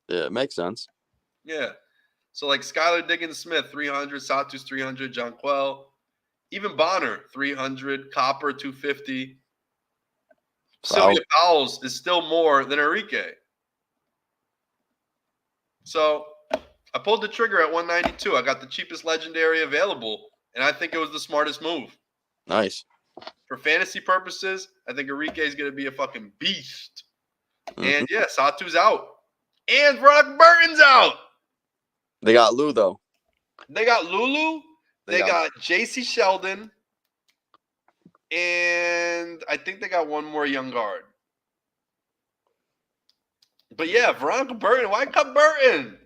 Yeah, it makes sense. Yeah. So Skylar Diggins-Smith, 300, Satu's 300, Jonquel, even Bonner, 300, Copper, 250. Sylvia Fowles is still more than Enrique. So I pulled the trigger at 192. I got the cheapest Legendary available, and I think it was the smartest move. Nice. For fantasy purposes, I think Enrique is going to be a fucking beast. And yeah, Satu's out. And Veronica Burton's out. They got Lou, though. They got Lulu. They got JC Sheldon. And I think they got one more young guard. But yeah, Veronica Burton. Why cut Burton?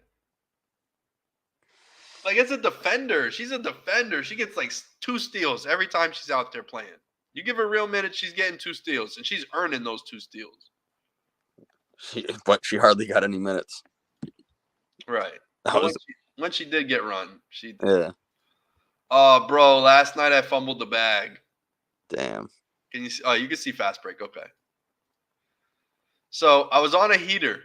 It's a defender. She's a defender. She gets 2 steals every time she's out there playing. You give her real minutes, she's getting 2 steals, and she's earning those 2 steals. But she hardly got any minutes. Right. When she did get run, she did. Yeah. Oh, bro, last night I fumbled the bag. Damn. Can you see? Oh, you can see fast break. Okay. So I was on a heater.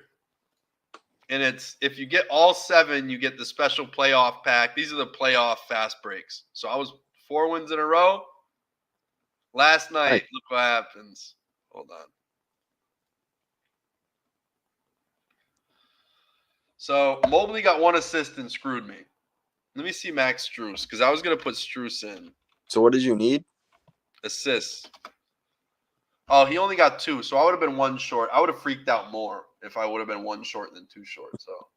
And it's if you get all 7, you get the special playoff pack. These are the playoff fast breaks. So I was 4 wins in a row. Last night, look what happens. Hold on. So Mobley got 1 assist and screwed me. Let me see Max Strus because I was going to put Strus in. So what did you need? Assists. Oh, he only got 2, so I would have been 1 short. I would have freaked out more if I would have been 1 short than 2 short. So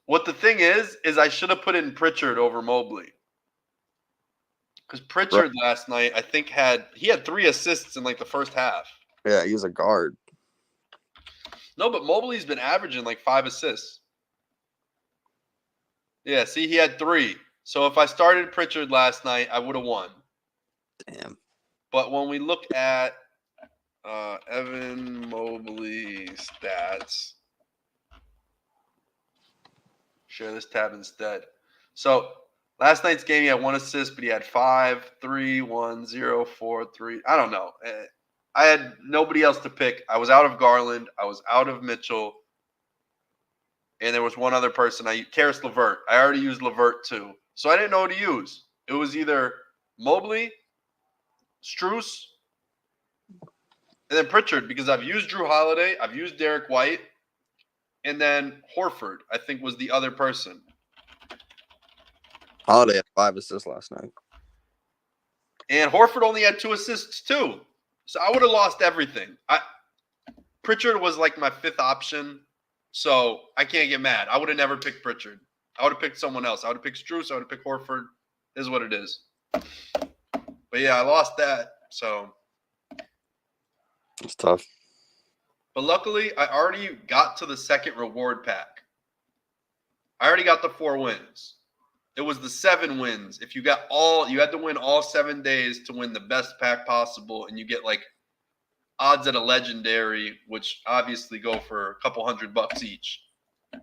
What the thing is I should have put in Pritchard over Mobley. Because Pritchard last night, I think he had 3 assists in like the first half. Yeah, he's a guard. No, but Mobley's been averaging like 5 assists. Yeah, see, he had 3. So if I started Pritchard last night, I would have won. Damn. But when we look at Evan Mobley stats, share this tab instead. So last night's game, he had 1 assist, but he had 5, 3, 1, 0, 4, 3. I don't know. I had nobody else to pick. I was out of Garland. I was out of Mitchell. And there was one other person. Karis LeVert. I already used LeVert too. So I didn't know what to use. It was either Mobley, Strus, and then Pritchard, because I've used Drew Holiday, I've used Derek White, and then Horford, I think, was the other person. Holiday had 5 assists last night. And Horford only had 2 assists too. So I would have lost everything. Pritchard was like my 5th option, so I can't get mad. I would have never picked Pritchard. I would have picked someone else. I would have picked Strus. I would have picked Horford. This is what it is. But yeah, I lost that. So It's tough. But luckily, I already got to the second reward pack. I already got the 4 wins. It was the 7 wins. If you had to win all 7 days to win the best pack possible, and you get like odds at a legendary, which obviously go for a couple $100 each. So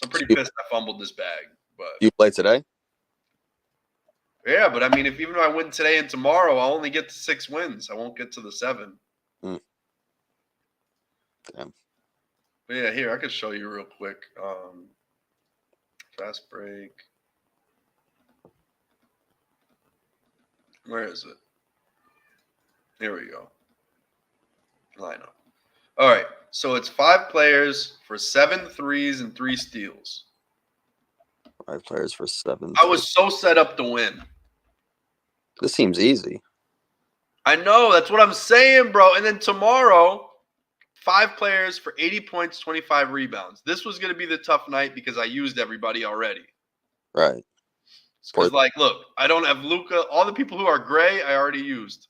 I'm pretty pissed I fumbled this bag. But You play today? yeah, but I mean, even if I win today and tomorrow, I'll only get to 6 wins. I won't get to the 7. Damn. But yeah, here I could show you real quick. Fast break. Where is it? Here we go. Lineup. All right. So it's 5 players for 7 threes and 3 steals. 5 players for 7. I was so set up to win. This seems easy. I know. That's what I'm saying, bro. And then tomorrow, 5 players for 80 points, 25 rebounds. This was going to be the tough night because I used everybody already. Right. Because, like, look, I don't have Luka. All the people who are gray, I already used.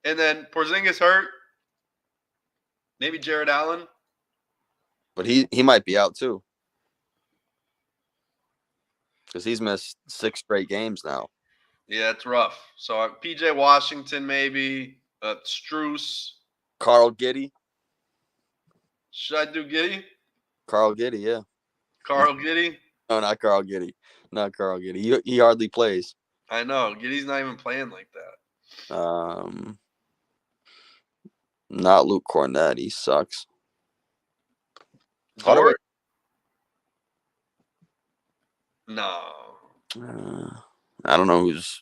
And then Porzingis hurt. Maybe Jared Allen. But he might be out too. Because he's missed 6 straight games now. Yeah, it's rough. So PJ Washington, maybe. Strus. Carl Giddey. Should I do Giddy? Carl Giddey, yeah. Carl Giddy? No, not Carl Giddey. Not Carl Giddey. He hardly plays. I know. Giddy's not even playing like that. Not Luke Cornett. He sucks. Dort? No. I don't know who's.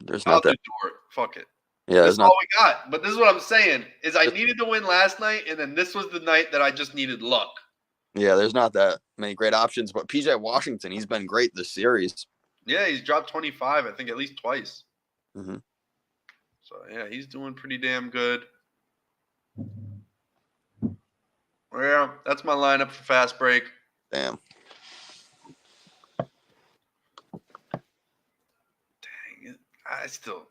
There's I'll not do that. Dort. Fuck it. Yeah, That's there's not. all we got. But this is what I'm saying, is I needed to win last night, and then this was the night that I just needed luck. Yeah, there's not that many great options. But PJ Washington, he's been great this series. Yeah, he's dropped 25, I think, at least twice. Mm-hmm. So, yeah, he's doing pretty damn good. Yeah, that's my lineup for fast break. Damn. Dang it. I still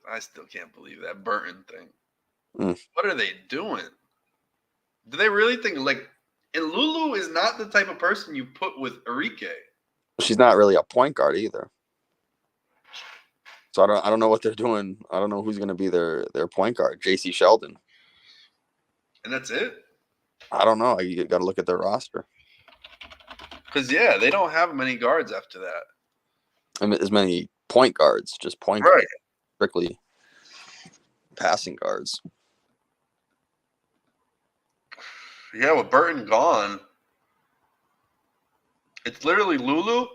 can't believe that Burton thing. What are they doing? Do they really think, like, and Lulu is not the type of person you put with Enrique. She's not really a point guard either. So I don't know what they're doing. I don't know who's going to be their point guard. J.C. Sheldon. And that's it? I don't know. You got to look at their roster. Because, yeah, they don't have many guards after that. I mean, as many point guards, just point guards. Strictly passing guards. Yeah, with Burton gone, it's literally Lulu,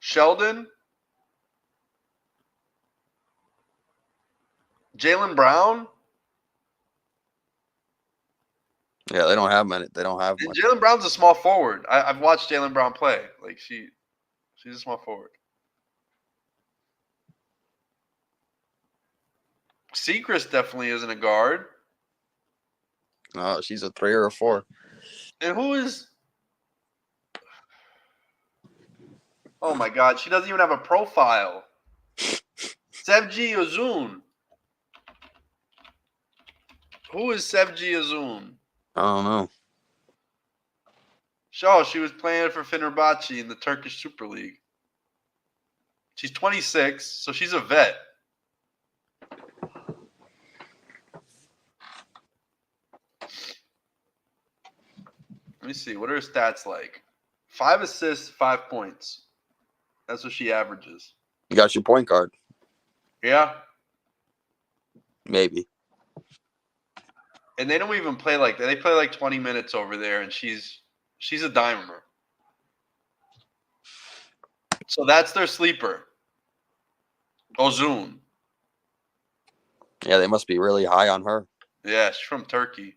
Sheldon, Jaylen Brown. Yeah, they don't have many. They don't have much. Jaylen Brown's a small forward. I've watched Jaylen Brown play. Like she's a small forward. Sechrist definitely isn't a guard. No, she's a 3 or a 4. And who is? Oh my God, she doesn't even have a profile. Sevgi Uzun. Who is Sevgi Uzun? I don't know. Sure, she was playing for Fenerbahce in the Turkish Super League. She's 26, so she's a vet. Let me see. What are her stats like? 5 assists, 5 points. That's what she averages. You got your point guard. Yeah. Maybe. And they don't even play like that. They play like 20 minutes over there, and she's a dimer. So that's their sleeper. Ozun. Yeah, they must be really high on her. Yeah, she's from Turkey.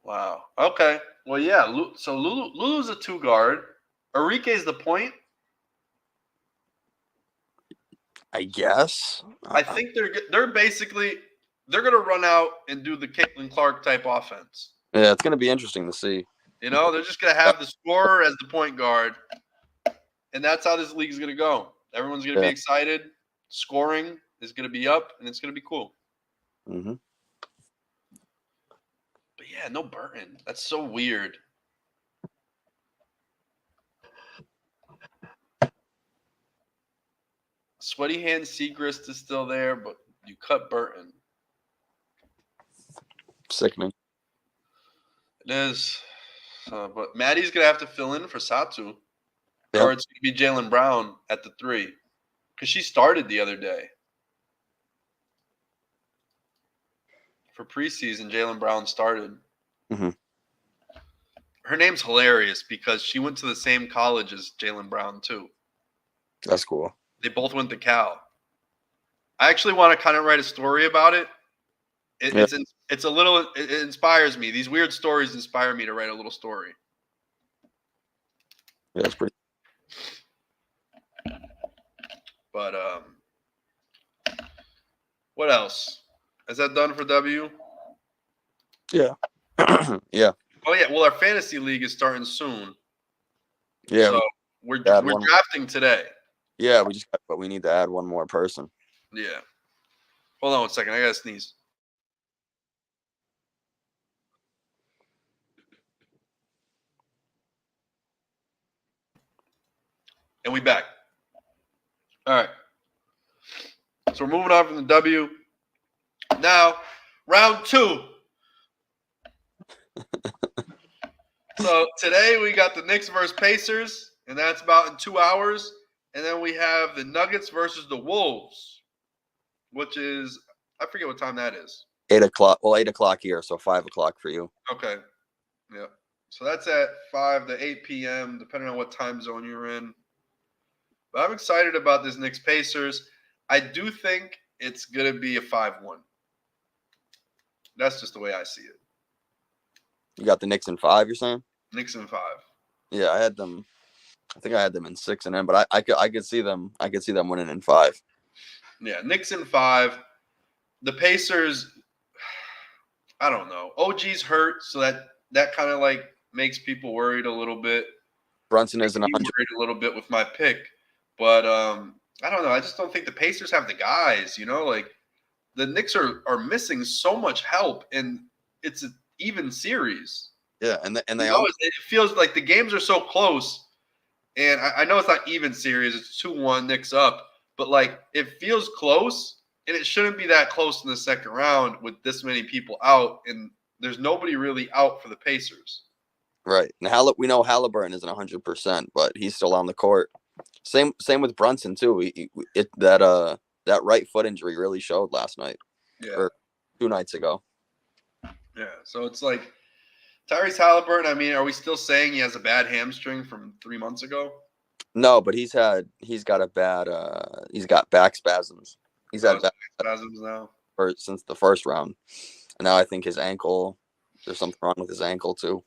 Wow. Okay. Well, yeah. So Lulu's a 2 guard. Enrique's the point. I guess. I think they're basically they're gonna run out and do the Caitlin Clark type offense. Yeah, it's gonna be interesting to see. You know, they're just gonna have the scorer as the point guard, and that's how this league is gonna go. Everyone's gonna be excited. Scoring is gonna be up, and it's gonna be cool. Mm-hmm. But yeah, no Burton. That's so weird. Sweaty Hand Segrist is still there, but you cut Burton. Sickening. It is. But Maddie's gonna have to fill in for Satu, Yep. or it's gonna be Jaylen Brown at the 3, because she started the other day for preseason. Jaylen Brown started. Mm-hmm. Her name's hilarious because she went to the same college as Jaylen Brown too. That's cool. They both went to Cal. I actually want to kind of write a story about it. It's a little. It inspires me. These weird stories inspire me to write a little story. Yeah, that's pretty. But what else? Is that done for W? Yeah. Yeah. Oh yeah. Well, our fantasy league is starting soon. Yeah. So we're add one- drafting today. Yeah, but we need to add one more person. Yeah. Hold on 1 second. I gotta sneeze. And we back. All right. So we're moving on from the W. Now, round 2. So today we got the Knicks versus Pacers, and that's about in 2 hours. And then we have the Nuggets versus the Wolves, which is, I forget what time that is. 8:00. Well, 8:00 here, so 5:00 for you. Okay. Yeah. So that's at 5 to 8 p.m., depending on what time zone you're in. But I'm excited about this Knicks Pacers. I do think it's going to be a 5-1. That's just the way I see it. You got the Knicks in 5, you're saying? Knicks in 5. Yeah, I had them. I think I had them in 6 and then, but I could see them. I could see them winning in 5. Yeah, Knicks in 5. The Pacers, I don't know. OG's hurt, so that kind of like makes people worried a little bit. Brunson isn't 100. Worried a little bit with my pick, but I don't know. I just don't think the Pacers have the guys. You know, like the Knicks are missing so much help, and it's an even series. Yeah, and they it feels like the games are so close, and I know it's not even series. It's 2-1 Knicks up, but like it feels close, and it shouldn't be that close in the second round with this many people out, and there's nobody really out for the Pacers. right. And we know Halliburton isn't 100%, but he's still on the court. Same with Brunson too. That right foot injury really showed last night. Yeah. Or 2 nights ago. Yeah. So it's like Tyrese Halliburton. I mean, are we still saying he has a bad hamstring from 3 months ago? No, but he's got back spasms. He's had back spasms now since the first round. And now I think his ankle, there's something wrong with his ankle too.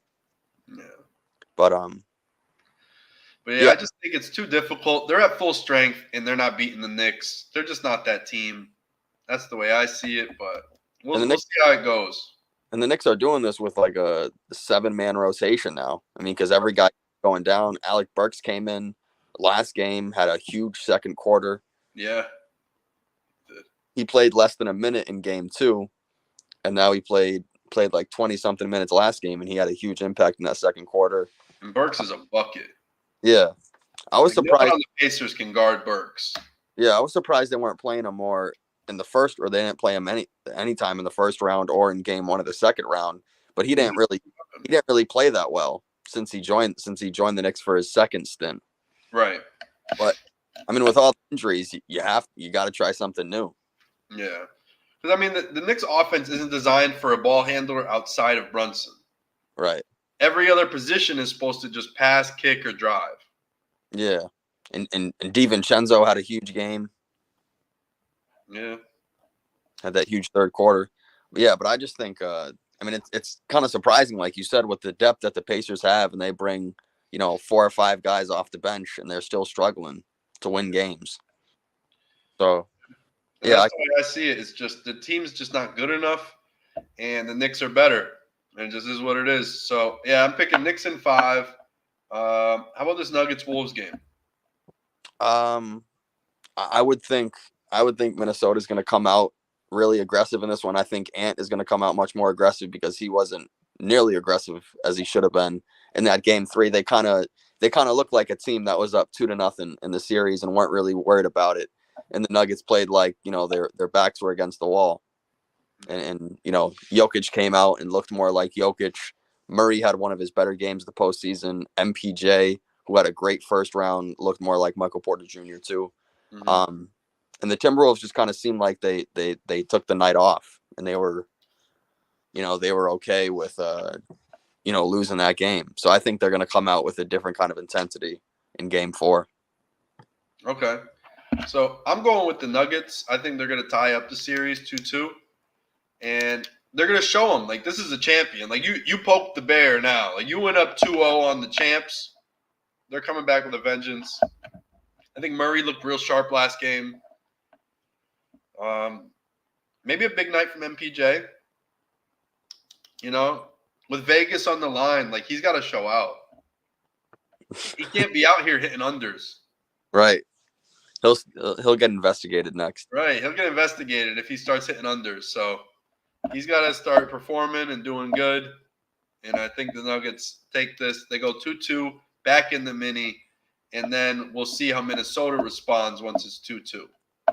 Yeah. But yeah, I just think it's too difficult. They're at full strength and they're not beating the Knicks. They're just not that team. That's the way I see it, but we'll see how it goes. And the Knicks are doing this with like a 7-man rotation now. I mean, because every guy going down. Alec Burks came in last game, had a huge second quarter. Yeah. He played less than a minute in game 2, and now he played like 20-something minutes last game, and he had a huge impact in that second quarter. And Burks is a bucket. Yeah. I was Like, no one surprised. on the Pacers can guard Burks. Yeah, I was surprised they weren't playing him more in the first, or they didn't play him any time in the first round or in game 1 of the second round. But he didn't really play that well since he joined the Knicks for his second stint. Right. But I mean, with all the injuries, you got to try something new. Yeah. Because, I mean, the Knicks offense isn't designed for a ball handler outside of Brunson. Right. Every other position is supposed to just pass, kick, or drive. Yeah. And DiVincenzo had a huge game. Yeah. Had that huge third quarter. But I just think, I mean, it's kind of surprising, like you said, with the depth that the Pacers have, and they bring, 4 or 5 guys off the bench, and they're still struggling to win games. So, And that's the way I see it. It's just the team's just not good enough, and the Knicks are better. And it just is what it is. So, yeah, I'm picking Knicks in 5. How about this Nuggets-Wolves game? I would think Minnesota's going to come out really aggressive in this one. I think Ant is going to come out much more aggressive because he wasn't nearly aggressive as he should have been in that game 3. They kind of looked like a team that was up 2-0 in the series and weren't really worried about it. And the Nuggets played like, their backs were against the wall. And Jokic came out and looked more like Jokic. Murray had one of his better games of the postseason. MPJ, who had a great first round, looked more like Michael Porter Jr. too. Mm-hmm. And the Timberwolves just kind of seemed like they took the night off, and they were okay with losing that game. So I think they're going to come out with a different kind of intensity in game 4. Okay. So I'm going with the Nuggets. I think they're going to tie up the series 2-2. And they're going to show them, like, this is a champion. Like, you poked the bear now. Like, you went up 2-0 on the champs. They're coming back with a vengeance. I think Murray looked real sharp last game. Maybe a big night from MPJ. With Vegas on the line, like, he's got to show out. He can't be out here hitting unders. Right. He'll get investigated next. Right. He'll get investigated if he starts hitting unders. So he's got to start performing and doing good. And I think the Nuggets take this. They go 2-2 back in the mini. And then we'll see how Minnesota responds once it's 2-2.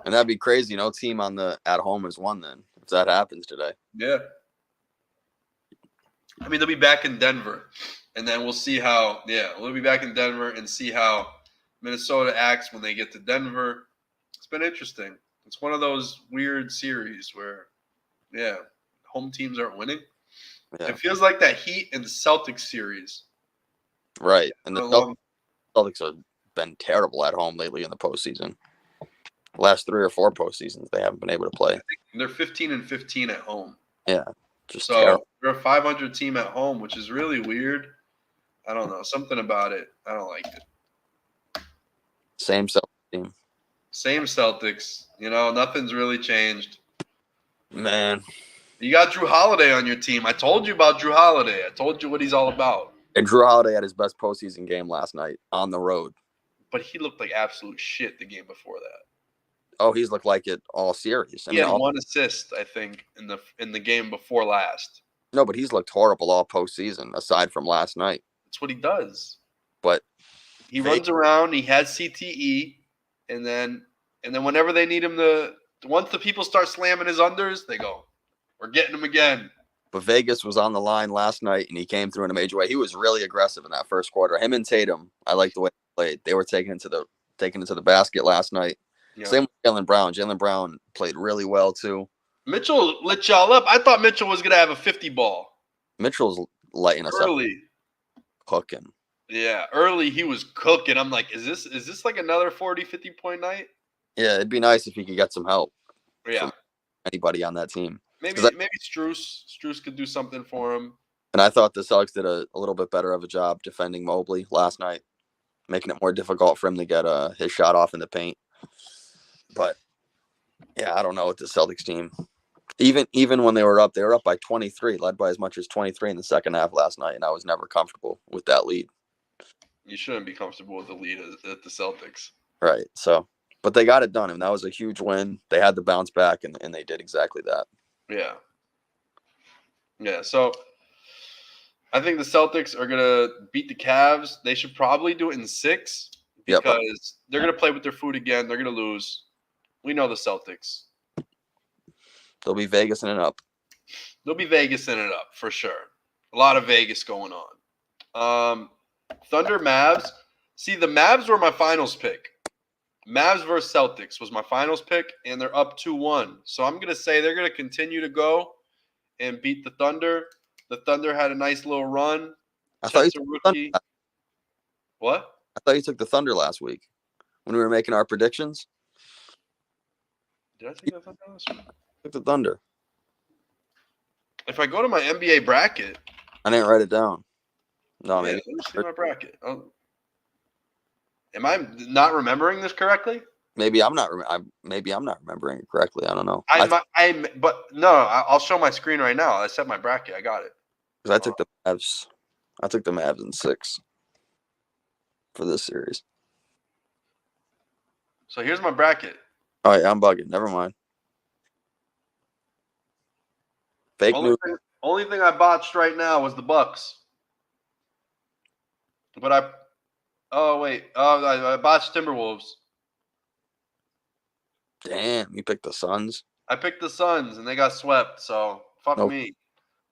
And that'd be crazy. No team at home has won then, if that happens today. Yeah. I mean, they'll be back in Denver. And then we'll see how – we'll be back in Denver and see how Minnesota acts when they get to Denver. It's been interesting. It's one of those weird series where, home teams aren't winning. Yeah. It feels like that Heat and the Celtics series. Right. And the Celtics have been terrible at home lately in the postseason. The last 3 or 4 postseasons, they haven't been able to play. They're 15-15 at home. Yeah. So terrible. They're a 500 team at home, which is really weird. I don't know. Something about it. I don't like it. Same Celtics team. Same Celtics. Nothing's really changed. Man. You got Drew Holiday on your team. I told you about Drew Holiday. I told you what he's all about. And Drew Holiday had his best postseason game last night on the road. But he looked like absolute shit the game before that. Oh, he's looked like it all series. He had 1 assist, I think, in the game before last. No, but he's looked horrible all postseason, aside from last night. That's what he does. But he runs around. He has CTE, and then whenever they need him once the people start slamming his unders, they go, "We're getting him again." But Vegas was on the line last night, and he came through in a major way. He was really aggressive in that first quarter. Him and Tatum, I like the way they played. They were taking it to the basket last night. Yeah. Same with Jaylen Brown. Jaylen Brown played really well too. Mitchell lit y'all up. I thought Mitchell was gonna have a 50 ball. Mitchell's lighting us up. Cooking. Yeah, early he was cooking. I'm like, is this like another 40, 50 point night? Yeah, it'd be nice if he could get some help. Yeah. From anybody on that team. Maybe Strus could do something for him. And I thought the Celtics did a little bit better of a job defending Mobley last night, making it more difficult for him to get his shot off in the paint. But yeah, I don't know with the Celtics team. Even when they were up by 23, led by as much as 23 in the second half last night, and I was never comfortable with that lead. You shouldn't be comfortable with the lead at the Celtics. Right. So, but they got it done, and that was a huge win. They had to bounce back, and they did exactly that. Yeah. Yeah. So I think the Celtics are gonna beat the Cavs. They should probably do it in 6 Yep. because they're gonna play with their food again. They're gonna lose. We know the Celtics. They'll be Vegas in it up. They'll be Vegas in it up for sure. A lot of Vegas going on. Thunder Mavs. See, the Mavs were my finals pick. Mavs versus Celtics was my finals pick, and they're up 2-1. So I'm gonna say they're gonna continue to go and beat the Thunder. The Thunder had a nice little run. I thought you Chet's a took the rookie. What? I thought you took the Thunder last week when we were making our predictions. Did I take the Thunder last week? Took the Thunder. If I go to my NBA bracket, I didn't write it down. No, yeah, maybe. let me see my bracket. Oh. Am I not remembering this correctly? Maybe I'm not. Maybe I'm not remembering it correctly. I don't know. But no, I'll show my screen right now. I set my bracket. I got it. Because I took the Mavs. I took the Mavs in 6 for this series. So here's my bracket. Oh yeah, I'm bugging. Never mind. Fake news. Only thing I botched right now was the Bucks. But I botched Timberwolves. Damn, you picked the Suns. I picked the Suns and they got swept, so fuck Nope. me.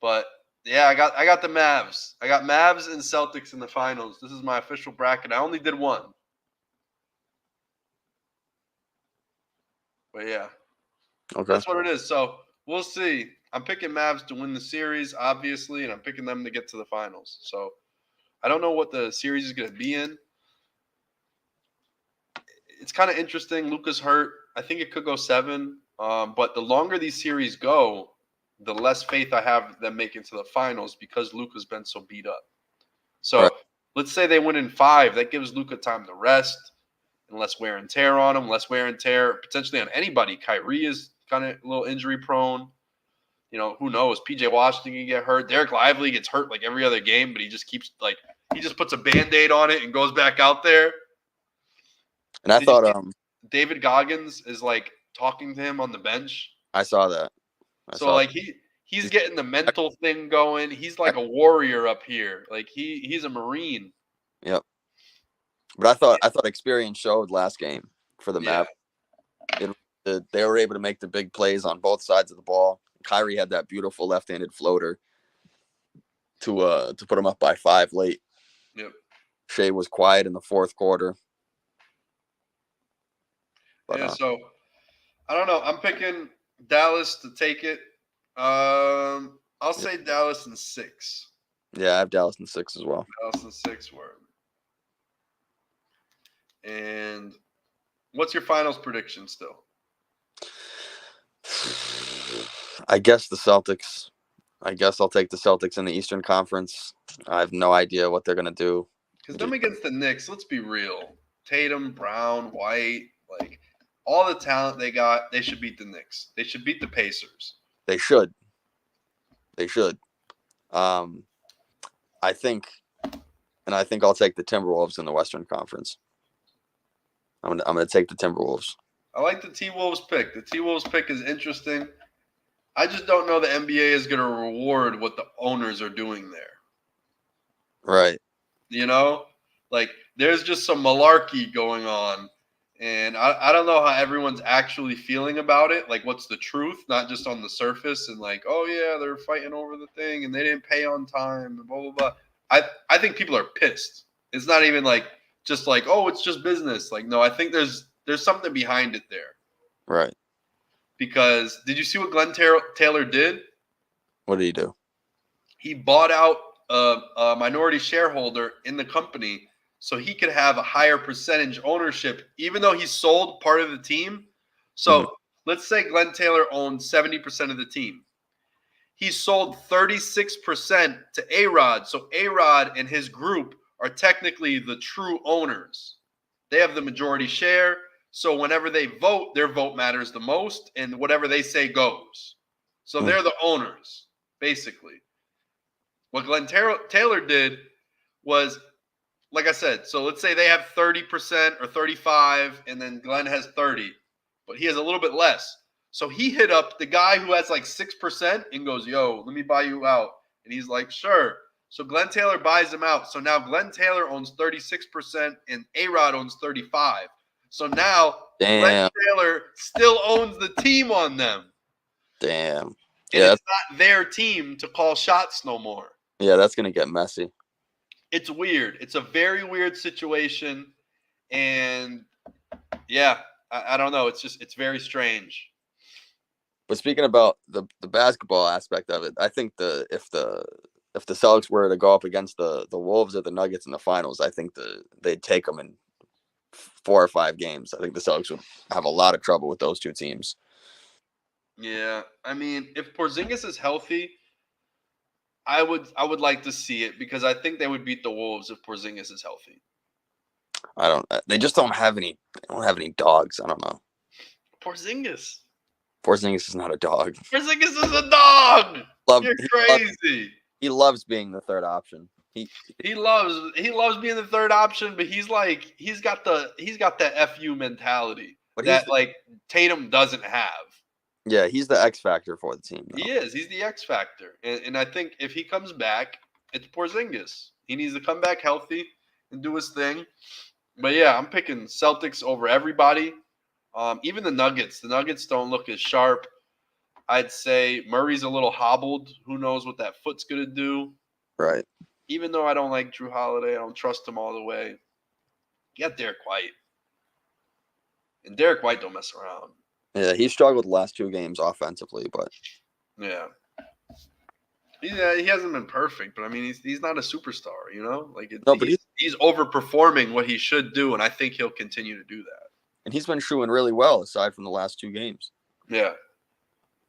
But yeah, I got the Mavs. I got Mavs and Celtics in the finals. This is my official bracket. I only did one. But yeah, Okay. that's what it is. So we'll see. I'm picking Mavs to win the series, obviously, and I'm picking them to get to the finals. So I don't know what the series is going to be in. It's kind of interesting. Luka's hurt. I think it could go 7. But the longer these series go, the less faith I have them making to the finals because Luka's been so beat up. So let's say they win in 5. That gives Luka time to rest and less wear and tear on him, less wear and tear potentially on anybody. Kyrie is kind of a little injury prone. You know, who knows? PJ Washington can get hurt. Derek Lively gets hurt like every other game, but he just keeps he just puts a Band-Aid on it and goes back out there. And I thought David Goggins is talking to him on the bench. I saw that. He's getting the mental thing going. He's like a warrior up here. He's a Marine. Yep. But I thought experience showed last game for the Mavs. They were able to make the big plays on both sides of the ball. Kyrie had that beautiful left-handed floater to put him up by 5 late. Yep. Shea was quiet in the 4th quarter. But, so I don't know. I'm picking Dallas to take it. I'll say Dallas in 6. Yeah, I have Dallas in 6 as well. Dallas in 6 word. And what's your finals prediction still? I guess the Celtics. I guess I'll take the Celtics in the Eastern Conference. I have no idea what they're going to do. Because them against the Knicks, let's be real. Tatum, Brown, White, all the talent they got, they should beat the Knicks. They should beat the Pacers. They should. I think I'll take the Timberwolves in the Western Conference. I'm gonna take the Timberwolves. I like the T-Wolves pick. The T-Wolves pick is interesting. I just don't know the NBA is going to reward what the owners are doing there. Right. You know? There's just some malarkey going on. And I don't know how everyone's actually feeling about it. What's the truth? Not just on the surface and oh, yeah, they're fighting over the thing and they didn't pay on time and blah, blah, blah. I think people are pissed. It's not even just oh, it's just business. No, I think there's something behind it there. Right. Because did you see what Glenn Taylor did? What did he do? He bought out a minority shareholder in the company so he could have a higher percentage ownership, even though he sold part of the team. So let's say Glenn Taylor owned 70% of the team. He sold 36% to A-Rod. So A-Rod and his group are technically the true owners. They have the majority share. So whenever they vote, their vote matters the most, and whatever they say goes. So they're the owners, basically. What Glenn Taylor did was like I said, so let's say they have 30% or 35, and then Glenn has 30, but he has a little bit less. So he hit up the guy who has like 6% and goes, "Yo, let me buy you out." And he's like, "Sure." So Glenn Taylor buys him out. So now Glenn Taylor owns 36% and A-Rod owns 35. So now Glenn Damn. Taylor still owns the team on them. Damn. And Yeah, it's not their team to call shots no more. yeah, that's gonna get messy. It's weird. It's a very weird situation. And yeah, I don't know. It's very strange. But speaking about the basketball aspect of it, I think if the Celtics were to go up against the Wolves or the Nuggets in the finals, I think they'd take them in 4 or 5 games. I think the Celtics would have a lot of trouble with those two teams. Yeah. I mean, if Porzingis is healthy, I would like to see it because I think they would beat the Wolves if Porzingis is healthy. They just don't have any. They don't have any dogs. I don't know. Porzingis Porzingis is not a dog. is a dog. You're He crazy. he loves being the third option. He loves being the third option, but he's got that FU mentality But that like Tatum doesn't have. Yeah, he's the X factor for the team. He is. He's the X factor, and I think if he comes back, it's Porzingis. He needs to come back healthy and do his thing. But yeah, I'm picking Celtics over everybody. Even the Nuggets. The Nuggets don't look as sharp. I'd say Murray's a little hobbled. Who knows what that foot's gonna do? Right. Even though I don't like Drew Holiday, I don't trust him all the way. You got Derek White, and Derek White don't mess around. Yeah, he struggled the last 2 games offensively, but Yeah. Yeah, he hasn't been perfect, but I mean, he's not a superstar, you know. Like he's overperforming what he should do, and I think he'll continue to do that. and he's been shooting really well aside from the last 2 games. Yeah.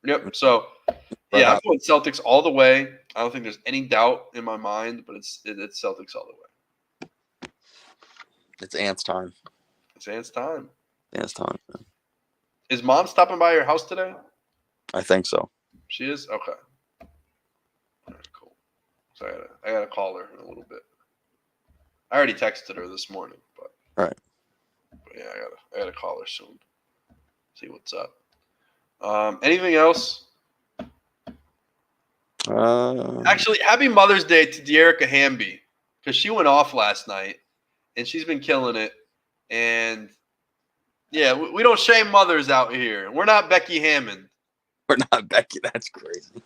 Yep. So yeah, I'm going Celtics all the way. I don't think there's any doubt in my mind, but it's Celtics all the way. It's Ant's time. It's Ant's time. Ant's time. Is Mom stopping by your house today? I think so. She is? Okay. All right, cool. So I gotta call her in a little bit. I already texted her this morning, but All right. But yeah, I gotta call her soon. See what's up. Anything else? Actually, happy Mother's Day to De'Erica Hamby because she went off last night and she's been killing it. And yeah, we don't shame mothers out here. We're not Becky Hammond. We're not Becky. That's crazy.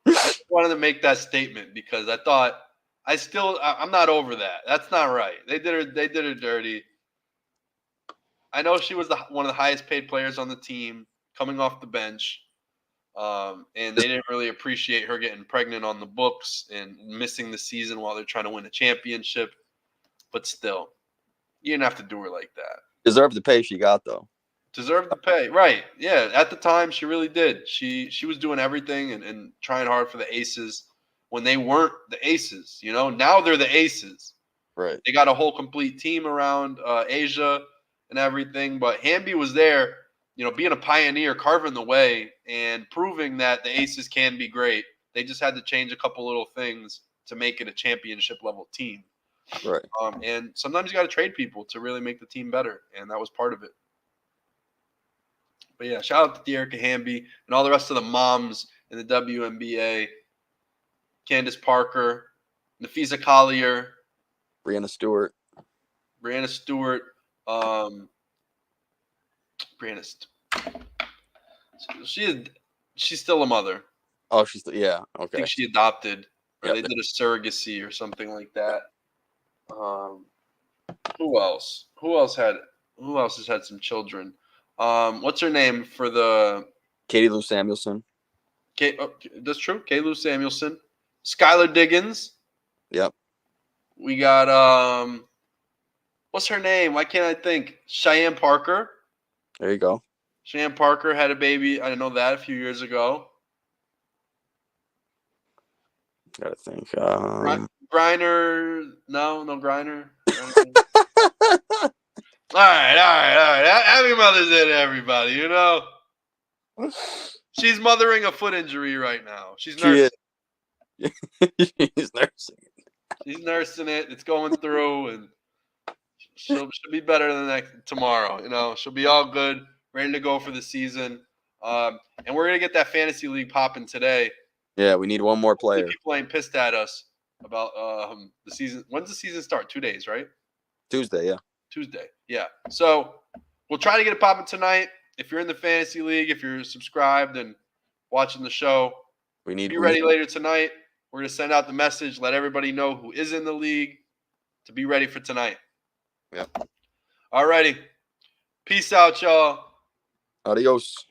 I wanted to make that statement because I thought I'm not over that. That's not right. They did her dirty. I know she was one of the highest paid players on the team coming off the bench. And they didn't really appreciate her getting pregnant on the books and missing the season while they're trying to win a championship. But still, you didn't have to do her like that. Deserved the pay she got, though. Deserved the pay. Right. Yeah. At the time, she really did. She was doing everything and trying hard for the Aces when they weren't the Aces. You know, now they're the Aces. Right. They got a whole complete team around Asia and everything. But Hamby was there, you know, being a pioneer, carving the way and proving that the Aces can be great. They just had to change a couple little things to make it a championship level team. Right. And sometimes you got to trade people to really make the team better. And that was part of it. But yeah, shout out to De'Erica Hamby and all the rest of the moms in the WNBA. Candace Parker, Nafisa Collier, Brianna Stewart. She's still a mother. Oh, yeah. I Okay. think she adopted, or Yep. they did a surrogacy or something like that. Who else? Who else has had some children? What's her name for the Katie Lou Samuelson. that's true. Kay Lou Samuelson. Skylar Diggins. Yep. We got what's her name? Why can't I think? Cheyenne Parker. There you go. Cheyenne Parker had a baby. I didn't know that a few years ago. Gotta think. Griner. No Griner. All right. Happy Mother's Day to everybody. You know, she's mothering a foot injury right now. She's nursing. She's nursing. He's nursing it. It's going through, and she'll be better than tomorrow. You know, she'll be all good, ready to go for the season. And we're gonna get that fantasy league popping today. Yeah, we need one more Hopefully player. people ain't pissed at us about the season. When's the season start? 2 days, right? Tuesday, yeah. Tuesday. Yeah. So we'll try to get it popping tonight. If you're in the fantasy league, if you're subscribed and watching the show, be ready later tonight. We're gonna send out the message, let everybody know who is in the league to be ready for tonight. Yeah. All righty. Peace out, y'all. Adios.